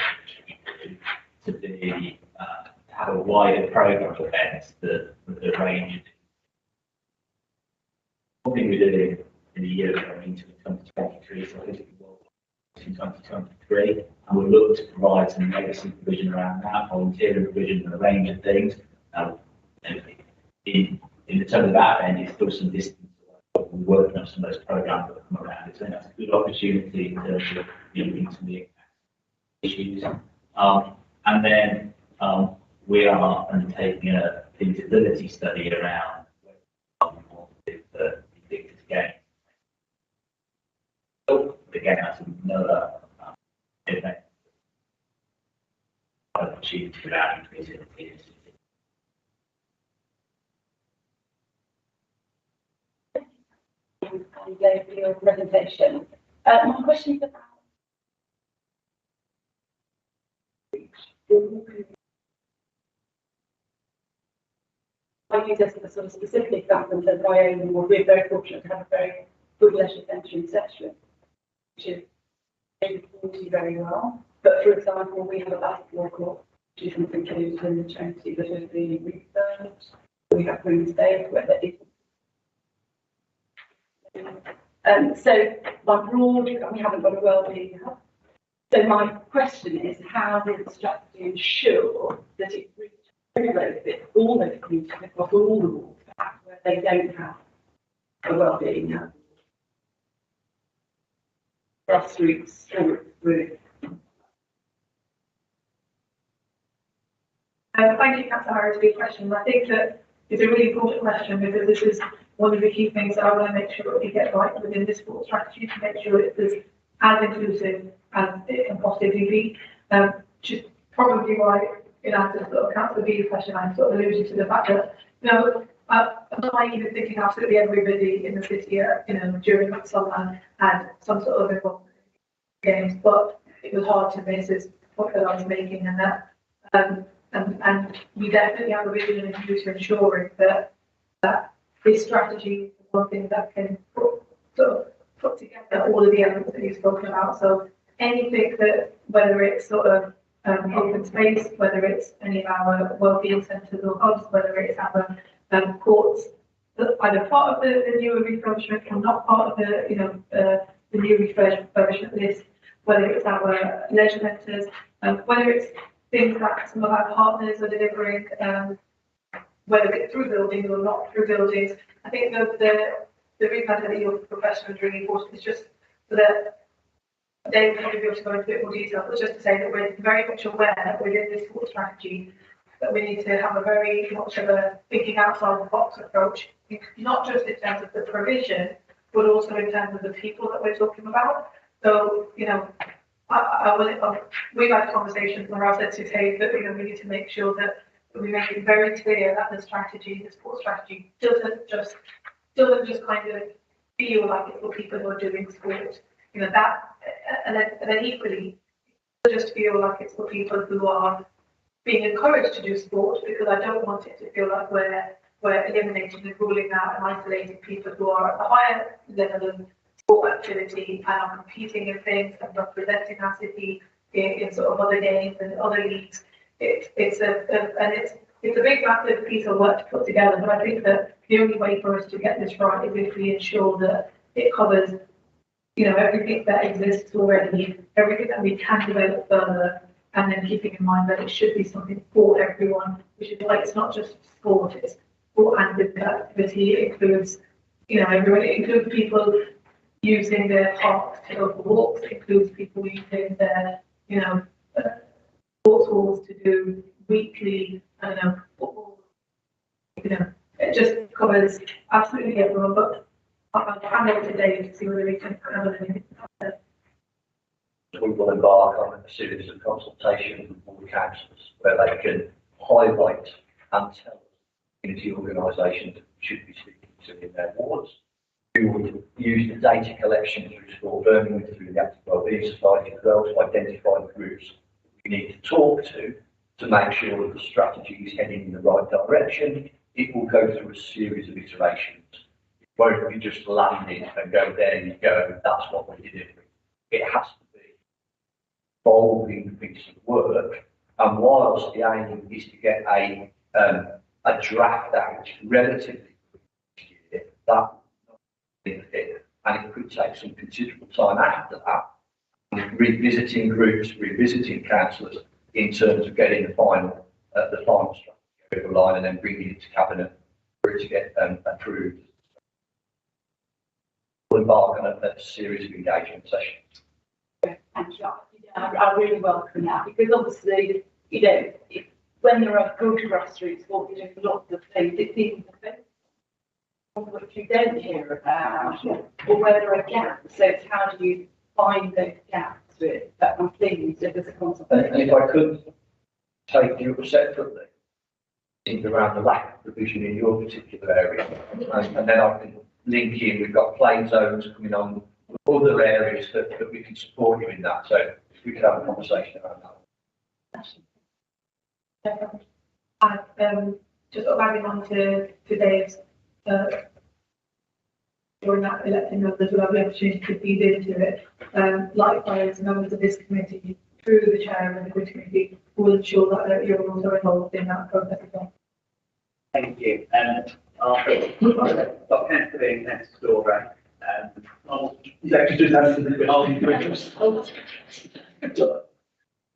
[SPEAKER 6] to be to have a wider program of events that range. Something we did in a year going into 2023, so I think it will in 2023, and we'll look to provide some legacy provision around that, volunteering provision and a range of things. In the terms of that end, it's still some distance. We're working on some of those programs that come around. So that's a good opportunity in terms of looking to the issues. And then we are undertaking a feasibility study around the Victor's Game. So again, that's another event achieved without increasing the fees.
[SPEAKER 7] And Dave, for your presentation. My question is about I use this as a sort of specific example in terms of my own, we're very fortunate to have a very good leisure centre in section, which is able to do very well. But for example, we have a basketball court, which is something to do with the charity that is being refurbished. We have Green State, where there is. So my broad, we haven't got a well-being hub. So my question is, how does the strategy ensure that it reaches all those communities across all the wards, perhaps where they don't have a well-being hub? Grassroots through.
[SPEAKER 1] Thank you, Councillor Harris, for your question. I think that it's a really important question because this is one of the key things that I want to make sure that we get right within this sport strategy to make sure it is as inclusive as it can possibly be. Which is probably why, in answer to sort of Councillor B's question, I sort of alluded to the fact that, I'm not even thinking absolutely everybody in the city, during that summer had some sort of involvement in games, but it was hard to miss this point that I was making, and that. And we definitely have a vision and a view to ensuring that this strategy is one thing that can put together all of the elements that you've spoken about. So anything that, whether it's sort of open space, whether it's any of our wellbeing centres or hubs, whether it's our courts, either part of the new refurbishment or not part of the new refurbishment list, whether it's our leisure centres, whether it's things that some of our partners are delivering, whether it's through buildings or not through buildings. I think the reason I said that your profession is really important is just so that they will probably be able to go into a bit more detail, but just to say that we're very much aware within this sport strategy that we need to have a very much of a thinking outside the box approach, not just in terms of the provision, but also in terms of the people that we're talking about. So, we've had conversations where I've said to Dave that we need to make sure that we make it very clear that the strategy, the sport strategy, doesn't just kind of feel like it's for people who are doing sport. That, and then equally, it just feel like it's for people who are being encouraged to do sport, because I don't want it to feel like we're eliminating and ruling out and isolating people who are at a higher level of sport activity and are competing in things and representing our city in sort of other games and other leagues. It's a big massive piece of work to put together, but I think that the only way for us to get this right is if we ensure that it covers everything that exists already, everything that we can develop further, and then keeping in mind that it should be something for everyone, which is why it's not just sport, it's sport and physical activity. It includes everyone. It includes people using their parks to go for walks. It includes people using their sports halls to do weekly football. It just covers absolutely everyone. But I'll hand over to Dave to see whether we can have anything.
[SPEAKER 3] We will embark on a series of consultations with all the councils where they can highlight and tell community organisations that we should be speaking to in their wards. We would use the data collection through Sport Birmingham, through the Active Wellbeing Society as well, to identify the groups we need to talk to make sure that the strategy is heading in the right direction. It will go through a series of iterations. It won't be just landing and go, there you go, that's what we're delivering. It has to be evolving piece of work, and whilst the aim is to get a draft out relatively quickly, that and it could take some considerable time after that, revisiting groups, revisiting councillors in terms of getting the final strategy over the line and then bringing it to cabinet for it to get approved. We'll embark on a series of engagement sessions.
[SPEAKER 7] Thank you. I really welcome that, because obviously, when there are good grassroots sports, lots of things, it's even the best which you don't hear about, or where there are gaps. So it's how do you find those gaps with, but I'm pleased if there's a
[SPEAKER 3] And
[SPEAKER 7] consultation.
[SPEAKER 3] if I could take you up separately, think around the lack of provision in your particular area, and then I can link in, we've got plain zones coming on, other areas that we can support you in that, so if we could have a conversation around that.
[SPEAKER 1] And just sort of adding on to Dave's, during that elected members will have the opportunity to feed into it. Likewise, members of this committee, through the chair of the committee, will ensure that you're also involved in that process as well.
[SPEAKER 2] Thank you. I've got Councillor next door, right?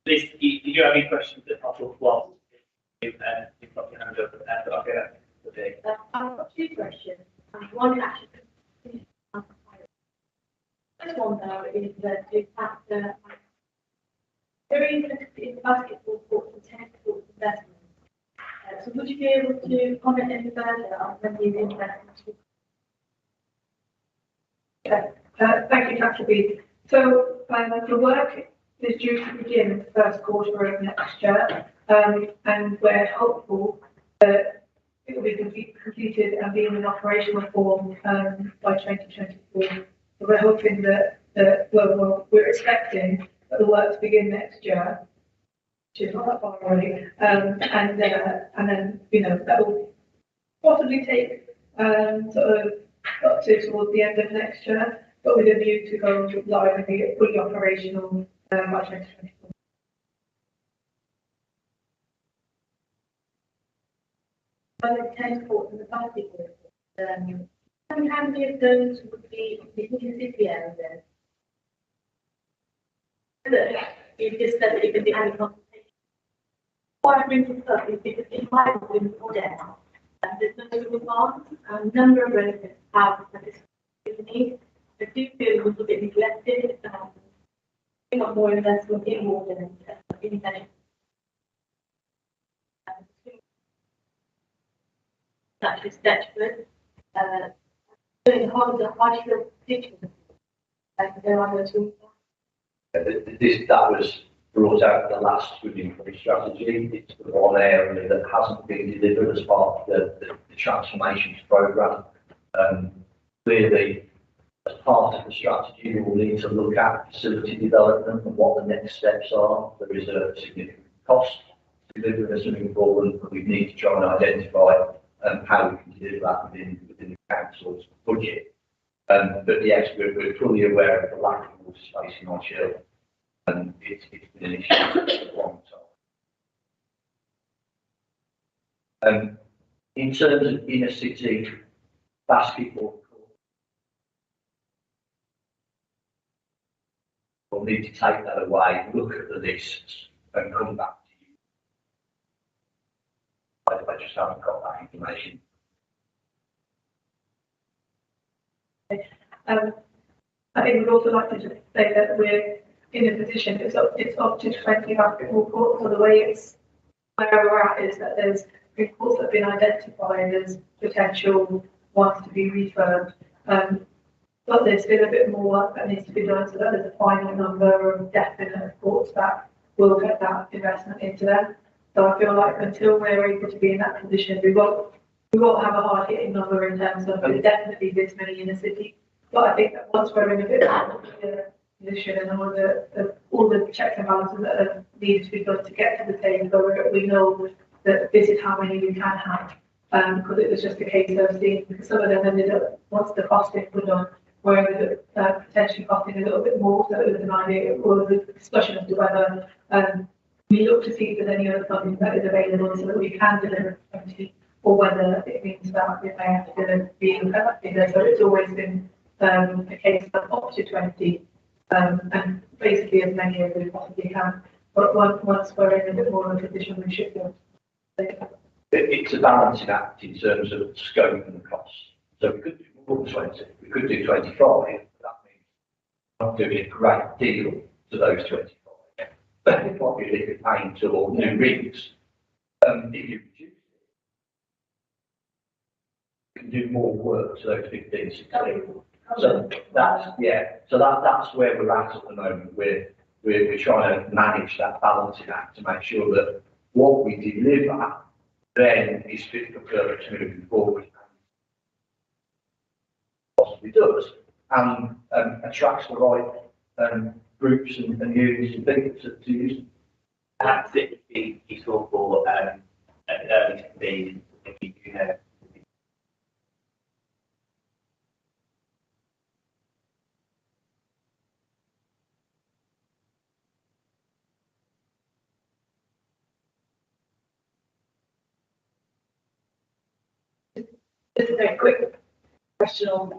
[SPEAKER 2] Liz, do you have any questions that I'll talk while you've got your hand up? I'll get it.
[SPEAKER 4] I've got two questions. One actually. First one though is the fact that there is in basketball courts and tennis courts investment. So would you be able to comment any further on when these investments will?
[SPEAKER 1] Thank you, Councillor Beed. So the work is due to begin the first quarter of next year, and we're hopeful that it will be completed and be in operational form by 2024. So we're hoping that we're expecting that the work to begin next year, which is not that far away, and then that will possibly take sort of up to towards the end of next year, but with a view to go live and be fully operational by 2024.
[SPEAKER 4] The tennis courts and the basketball, how many of those would be in the city area? You just said that it could be any consultation. Why I bring this up is because in my audit, there's no single farms, and a number of residents have a need. I do feel a little bit neglected. We want more investment in water and in tennis. Such as Deptford, doing the hardship teaching, like there are no tools.
[SPEAKER 3] That was brought out in the last Wooding strategy. It's the one area that hasn't been delivered as part of the transformations programme. Clearly, as part of the strategy, we will need to look at facility development and what the next steps are. There is a significant cost to delivering a swimming pool, and we need to try and identify how we can deliver that within the council's budget. But yes, we're fully aware of the lack of water space in our shield, and it's been an issue for a long time. In terms of inner city basketball, we'll need to take that away, look at the lists, and come back to you. I just haven't got that information.
[SPEAKER 1] I think we'd also like to just say that we're in a position, it's up to 20 basketball courts, so the way where we're at is that there's been courts that have been identified as potential ones to be refurbed, but there's still a bit more work that needs to be done so that there's a final number of definite courts that will get that investment into them. So I feel like until we're able to be in that position, we won't have a hard hitting number in terms of there's definitely this many in the city. But I think that once we're in a bit more position and all the checks and balances that are needed to be done to get to the table, so we know that this is how many we can have, because it was just a case of seeing some of them ended up, once the costing was done, were potentially costing a little bit more, so it was an idea or the discussion as to whether we look to see if there's any other funding that is available so that we can deliver 20, or whether it means that we may have to be bigger. So it's always been a case of up to 20, and basically as many as we possibly can. But once we're in a bit more of a position, we should be able to.
[SPEAKER 3] It's a balancing act in terms of scope and cost. So we could do more than 20, we could do 25, but that means we're not doing a great deal to those 25. But if obviously if you're paying to all new rigs, if you reduce it, you can do more work to those 15, 16. So that's, yeah, so that's where we're at the moment. We're trying to manage that balancing act to make sure that what we deliver then is fit for purpose moving forward. Possibly does, and attracts the right groups and units and people to use.
[SPEAKER 2] Perhaps it would be useful for early to be, if you know.
[SPEAKER 7] Just a very quick question on the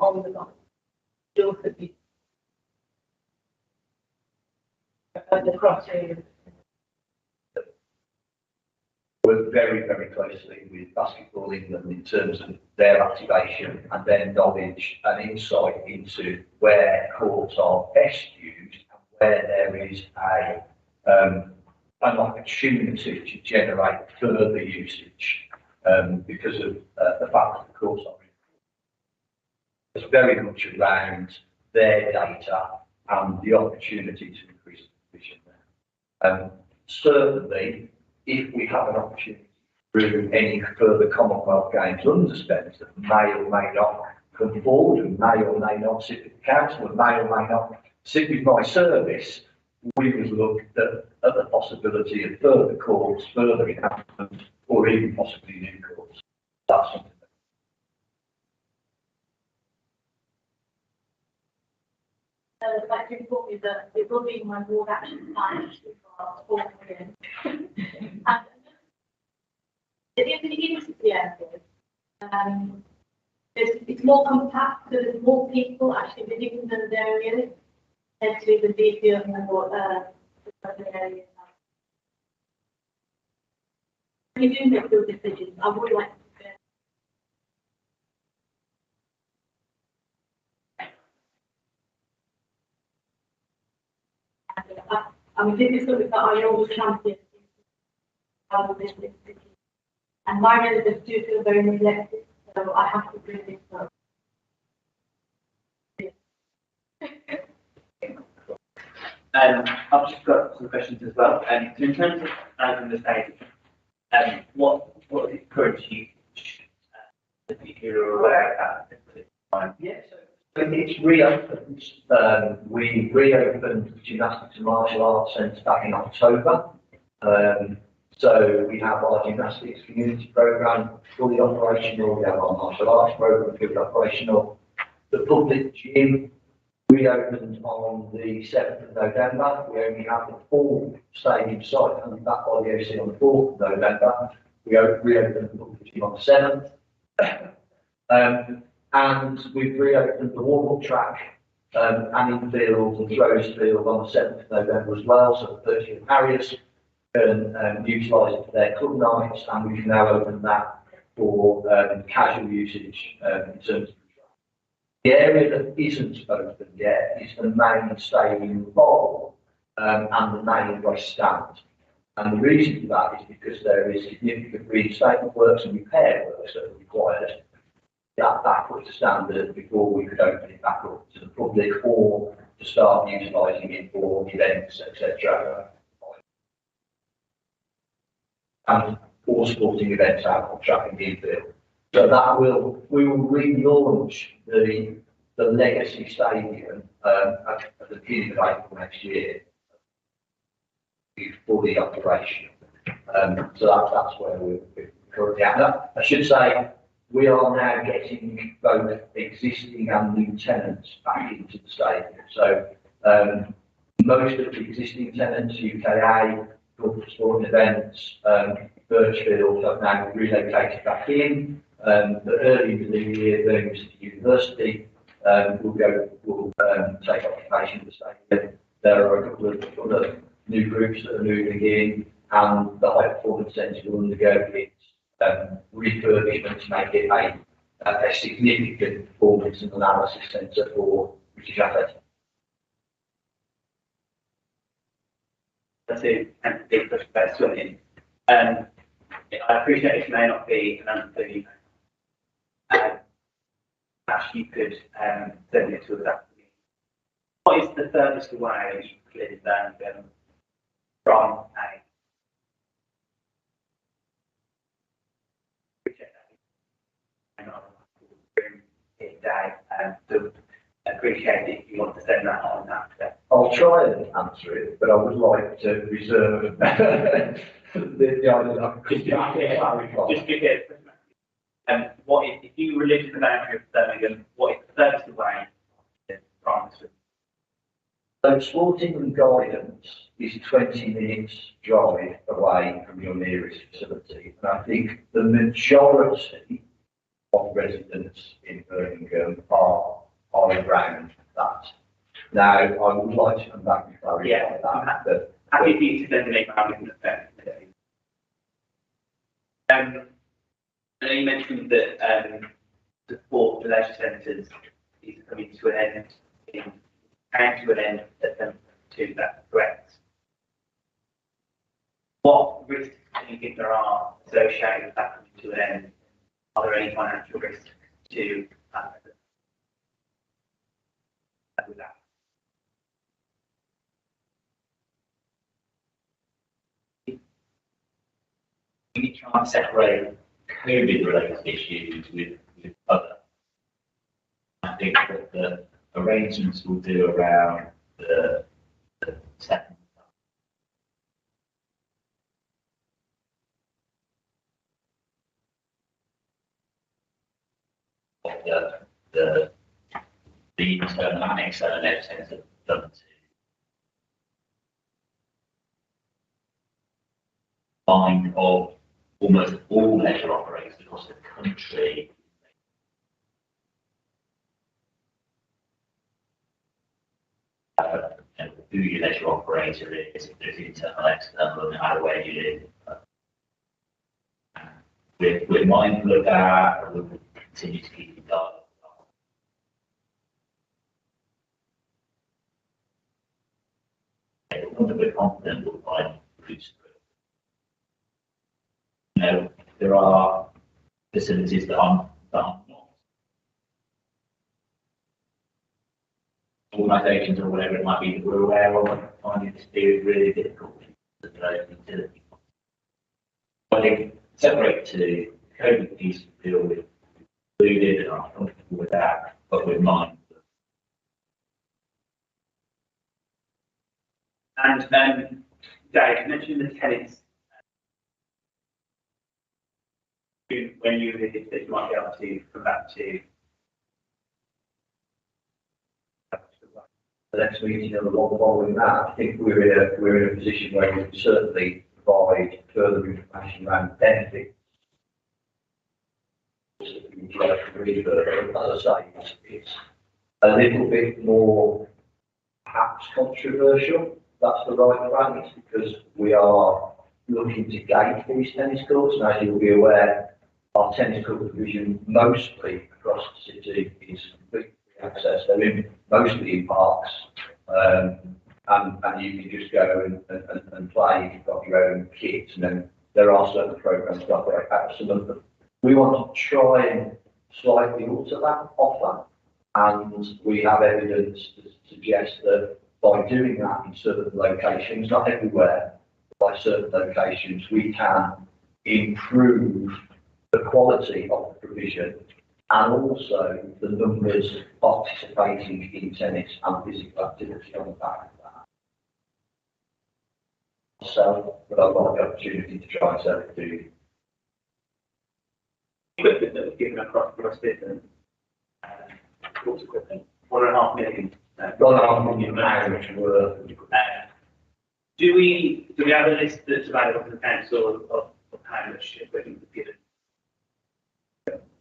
[SPEAKER 7] criteria.
[SPEAKER 3] Work very, very closely with Basketball England in terms of their activation and their knowledge and insight into where courts are best used and where there is an opportunity to generate further usage because of the fact that the courts are it's very much around their data and the opportunity to increase the vision there. Certainly, if we have an opportunity through any further Commonwealth Games underspends that may or may not come forward and may or may not sit with the council and may or may not sit with my service, we would look at the possibility of further courts, further enhancements, or even possibly new courts. That's something.
[SPEAKER 4] I'd like to inform you that it will be my board action plan for 4 million. And it's more compact, so there's more people actually living in those areas, tend to be the DP of the more area. When you do make those decisions, I would like to I mean, this is something that I always champion. And my residents do feel very neglected, so I have to bring this up.
[SPEAKER 2] I've just got some questions as well. So in terms of from the stage, what is the current usage that you're aware of?
[SPEAKER 3] Yes, it's reopened. We reopened the Gymnastics and Martial Arts Centre back in October. So we have our gymnastics community programme fully operational. We have our martial arts programme fully operational. The public gym reopened on the 7th of November. We only have the full stadium site coming back by the OC on the 4th of November. We reopened the public gym on the 7th. And we've reopened the warm-up track, Anning Field and Rose Field on the 7th of November as well, so the 30th Harriers can utilise it for their club nights, and we can now open that for casual usage in terms of the area that isn't open yet is the main stadium bowl and the main west stand. And the reason for that is because there is significant reinstatement works and repair works that are required that back up to standard before we could open it back up to the public or to start utilising it for events, etc. And all sporting events out on track and field. So that we will relaunch the legacy stadium at the beginning of April next year. Be fully operational. So that's where we're currently at. I should say we are now getting both existing and new tenants back into the stadium. So most of the existing tenants, UKA, sporting events, Birchfield have now relocated back in. Early in the new year, Birmingham City University will take occupation of the stadium. There are a couple of other new groups that are moving in, and the High Performance Centre will undergo its refurbishment to make it a significant performance and analysis centre for British athletes.
[SPEAKER 2] That's a big push about swimming. I appreciate it may not be an answer, you know. Perhaps you could send it to us after What is the furthest away you live then from a? Day, to appreciate it if you want to send that on that.
[SPEAKER 3] I'll try and answer it, but I would like to reserve the idea of
[SPEAKER 2] Just because, what if you live in the boundary of Birmingham, what is the furthest away from?
[SPEAKER 3] So sporting and guidance is 20 minutes drive away from your nearest facility. And I think the majority of residents in Birmingham are around that. Now, I would like to come back and clarify that. But
[SPEAKER 2] happy for you to send an email with the I know you mentioned that support for leisure centres is coming to an end, came to an end at them to that correct. What risks do you think there are associated with that coming to an end? Are there any financial risks to with that?
[SPEAKER 6] We try and separate COVID-related issues with other. I think that the arrangements we'll do around the second of the internal and external evidence have done to find of almost all leisure operators across the country. Who your leisure operator is, if there's internal, external, no matter where you live. We're mindful of that, and we'll continue to keep in dialogue. We're confident we'll find routes through. You know, there are facilities that are not organisations or whatever it might be that we're aware of, finding this period really difficult to develop utility. I think separate to COVID piece we feel we've included and are comfortable with that, but we're mindful.
[SPEAKER 2] And Dave, you mentioned the tenants. When you visit that you might be able to come back to
[SPEAKER 3] the next meeting and the one following that, I think we're in a position where we can certainly provide further information around benefits. As I say, it's a little bit more perhaps controversial. That's the right phrase, because we are looking to gate these tennis courts. And as you'll be aware, our tennis court division mostly across the city is completely free access. They're mostly in parks, and you can just go and play if you've got your own kit. And then there are certain programs that operate out of some of them. We want to try and slightly alter that offer, and we have evidence to suggest that by doing that in certain locations, not everywhere, but by certain locations, we can improve the quality of the provision and also the numbers participating in tennis and physical activity on the back of that. So, but I've got the opportunity to try and sell it to you.
[SPEAKER 2] Equipment that was given across business, course equipment, £1.5 million.
[SPEAKER 3] £1.5 million worth.
[SPEAKER 2] Do we have a list that's available to the council of how much equipment was given?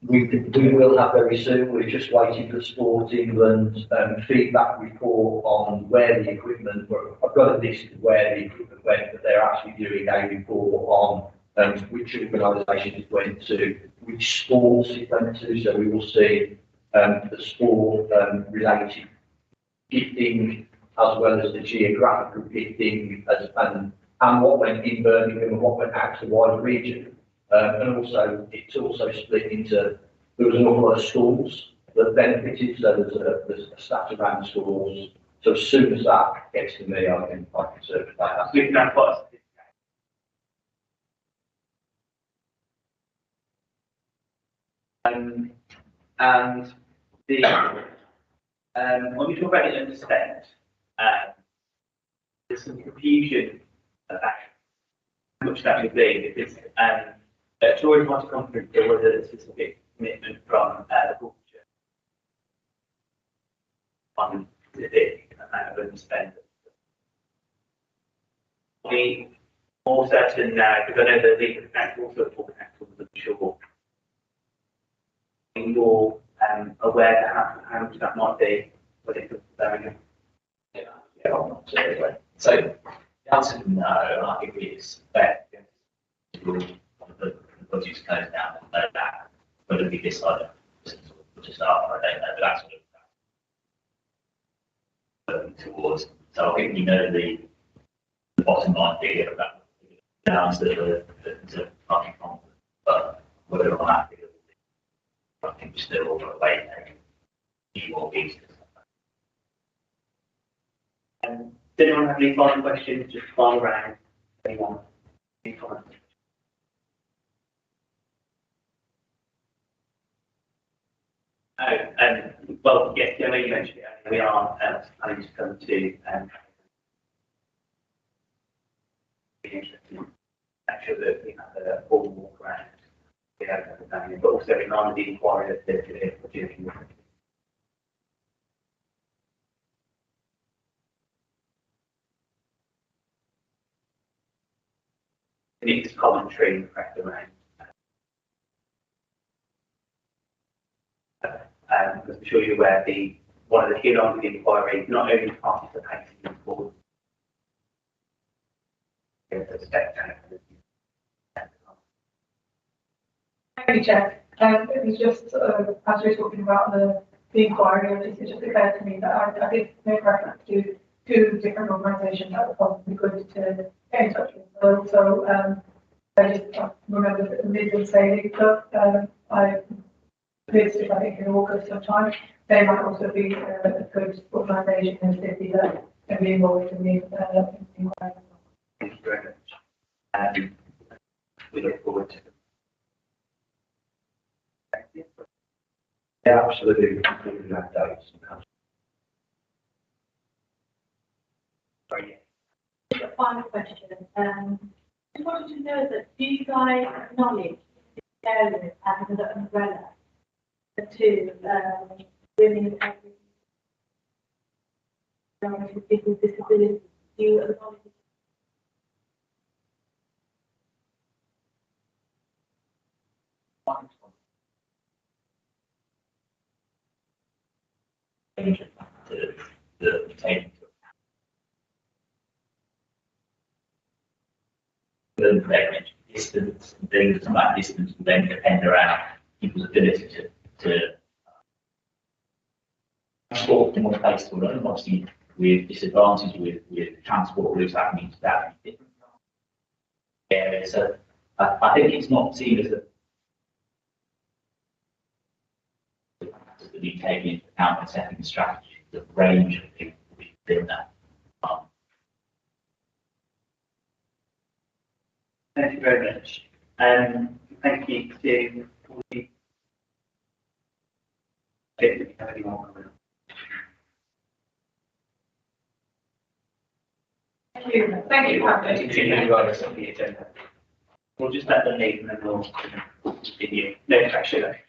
[SPEAKER 3] We will have very soon. We're just waiting for Sport England's feedback report on where the equipment. I've got a list of where the equipment went, but they're actually doing a report on which organisations it went to, which sports it went to. So we will see the sport related gifting as well as the geographical gifting and what went in Birmingham and what went out to the wider region. And also, it's also split into, there was an awful lot of schools that benefited, so there's a stat around schools, So as soon as that gets to me, I can circulate that.
[SPEAKER 2] We can have quite and the when we talk about the underspend, there's some confusion about how much that would be because at George Martin Conference there was a specific commitment from the culture on specific amount of underspend. We more certain now because I know the legal council also full council was unsure. More aware that how much that might be when it comes to that.
[SPEAKER 6] Yeah, I'm not sure anyway. So the answer is no, I think we expect the budget's closed down and know that, but it'll be this side of just after, I don't know, but that's sort of towards. So I think we know the bottom line figure of that. The answer to party confidence, but whether on that figure, I think we're still all the way there. Need more pieces.
[SPEAKER 2] Does anyone have any final questions? Just final round. Anyone? Any comments? Well, yes, I know you mentioned it. We are planning to come to be interested in make sure that we have a full walk around. We have an understanding, but also in line with the inquiry that we're doing. It's commentary and press around. As I'm sure you're aware, one of the key elements of the inquiry is not only participating in the board,
[SPEAKER 1] Thank you, Chair. It was just as we were talking about the inquiry, it just occurred to me that I did make reference to two different organisations that were possibly good to get in touch with. So I just remember that the Midland Sailing Club, I visited, I think, in August sometime. They might also be a good organisation in the city that can be involved in the inquiry.
[SPEAKER 2] Thank you very much. We look forward to it. Thank you.
[SPEAKER 3] Yeah, absolutely. That dates.
[SPEAKER 2] Sorry,
[SPEAKER 4] A final question. I wanted to know that do you guys acknowledge this area as an umbrella to women with people with disabilities? Do you acknowledge it?
[SPEAKER 6] The taking the distance, things some of that distance will then depend around people's ability to transport from one place to another. Obviously, with disadvantage with transport routes happening to that different areas. So I think it's not seen as a to be taken into account when setting the strategy, the range of people within that.
[SPEAKER 2] Thank you very much. Thank you to all the. If you have any more comments.
[SPEAKER 1] Thank you. Thank you, Patrick.
[SPEAKER 2] We'll just let them leave and then we'll continue. No pressure.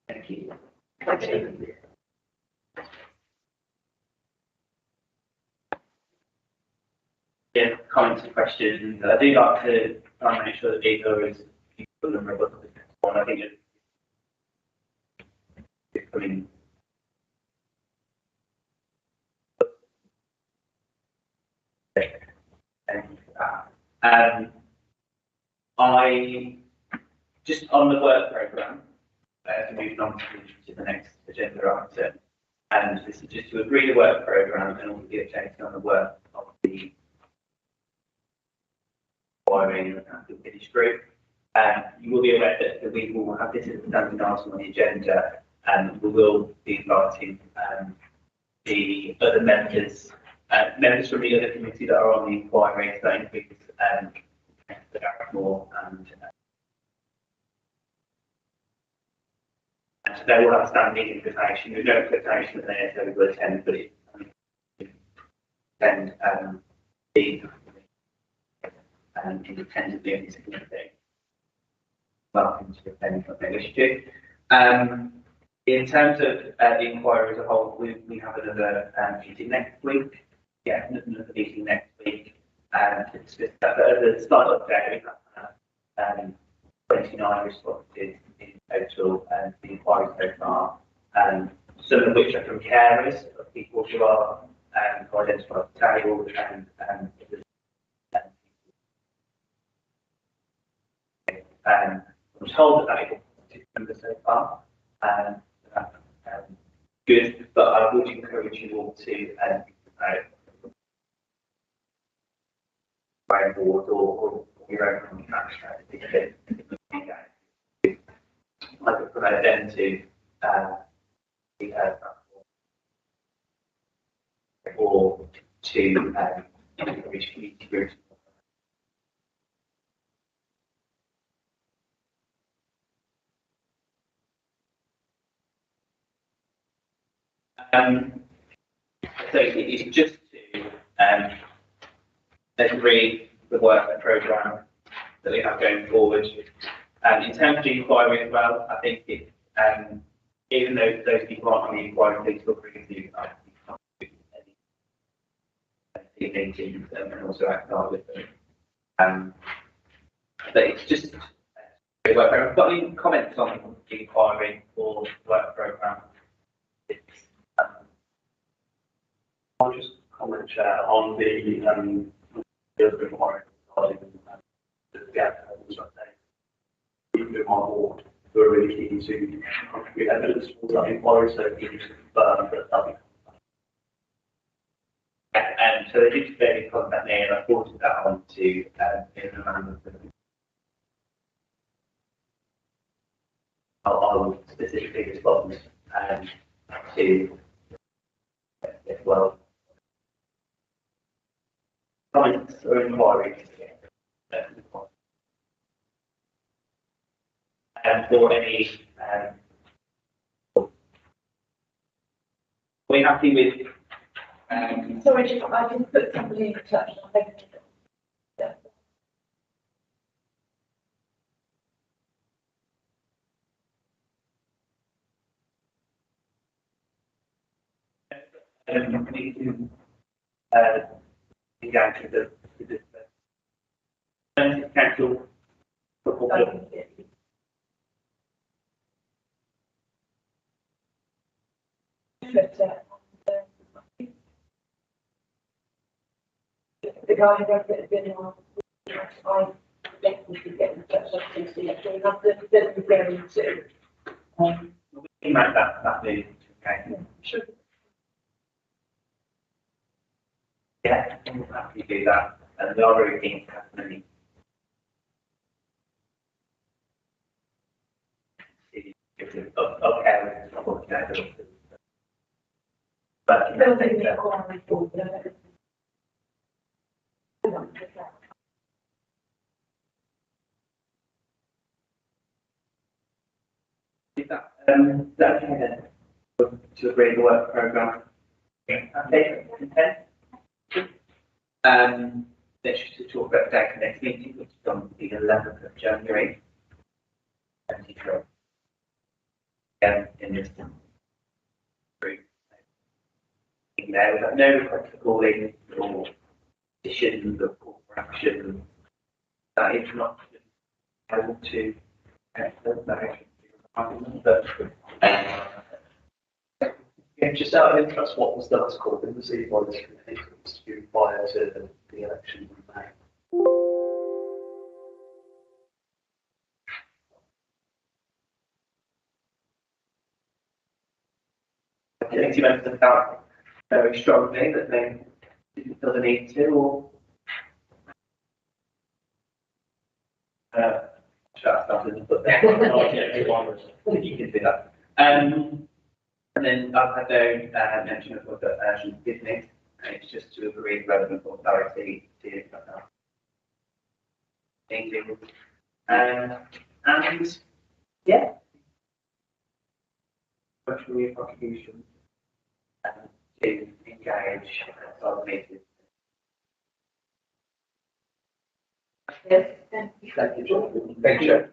[SPEAKER 2] Thank you. Yeah, comments and questions. I do like to try and make sure that these are as people and robust And I think it's coming. I just on the work programme, moving on to the next agenda item, and this is just to agree the work programme and also be updated on the work of the wiring and the finish group. You will be aware that we will have this as a standing item on the agenda, and we will be inviting the other members from the other committee that are on the inquiry, so that includes more and they will have a standing invitation. There's no expectation that they will attend, but it attend the independently of this committee. Welcome to attend if they wish to. In terms of the inquiry as a whole, we have another meeting next week. Yeah, another meeting next week. To discuss that. But as a slight update, we have 29 responses in total to the inquiry so far, some of which are from carers of people who are identified disabled I was told that they did number so far. Good, but I would encourage you all to board or your own contract strategy. I could promote them to be heard or to encourage community groups. So it's just to agree the work programme that we have going forward. In terms of the inquiry as well, I think it, even though those people aren't on the inquiry, please feel free to meetings and also outside with them. But it's just the work programme. Got any comments on the inquiry or work programme?
[SPEAKER 5] I'll just comment, Chair, on the other inquiry regarding the gap on board. We're really keen to contribute evidence for that inquiry, so we just confirm that that'll be.
[SPEAKER 2] So they did very contact me, and I forwarded that on to I'll specifically respond to as well. Comments or inquiries? Or any, we're happy with.
[SPEAKER 7] Sorry, I can put somebody in touch. Yeah.
[SPEAKER 2] We can engage with the council.
[SPEAKER 7] The guy who wrote it has been on. I think we should get in touch with him. So we have to then be going to.
[SPEAKER 2] We can make that move. Okay.
[SPEAKER 7] Sure.
[SPEAKER 2] Yeah, we'll happily do that. And we are very keen to have many. Okay. But is that okay then? To agree the work programme. Okay, intent. Let's just talk about the date of the next meeting, which is on the 11th of January. 2023. In this group. We have no request for calling or decisions or corporation. That is not able to
[SPEAKER 5] Yeah, just out of interest, what was the article been received by this committee prior to the election in May?
[SPEAKER 2] Committee members felt very strongly that they didn't feel the need to, or shut something to put there. You can do that. And then I've had no mention of other urgent business, and it's just to agree relevant authority to meeting. And yeah, question your contribution to engage on the meeting. Yes, thank you.
[SPEAKER 3] Thank you, John.
[SPEAKER 2] Thank you.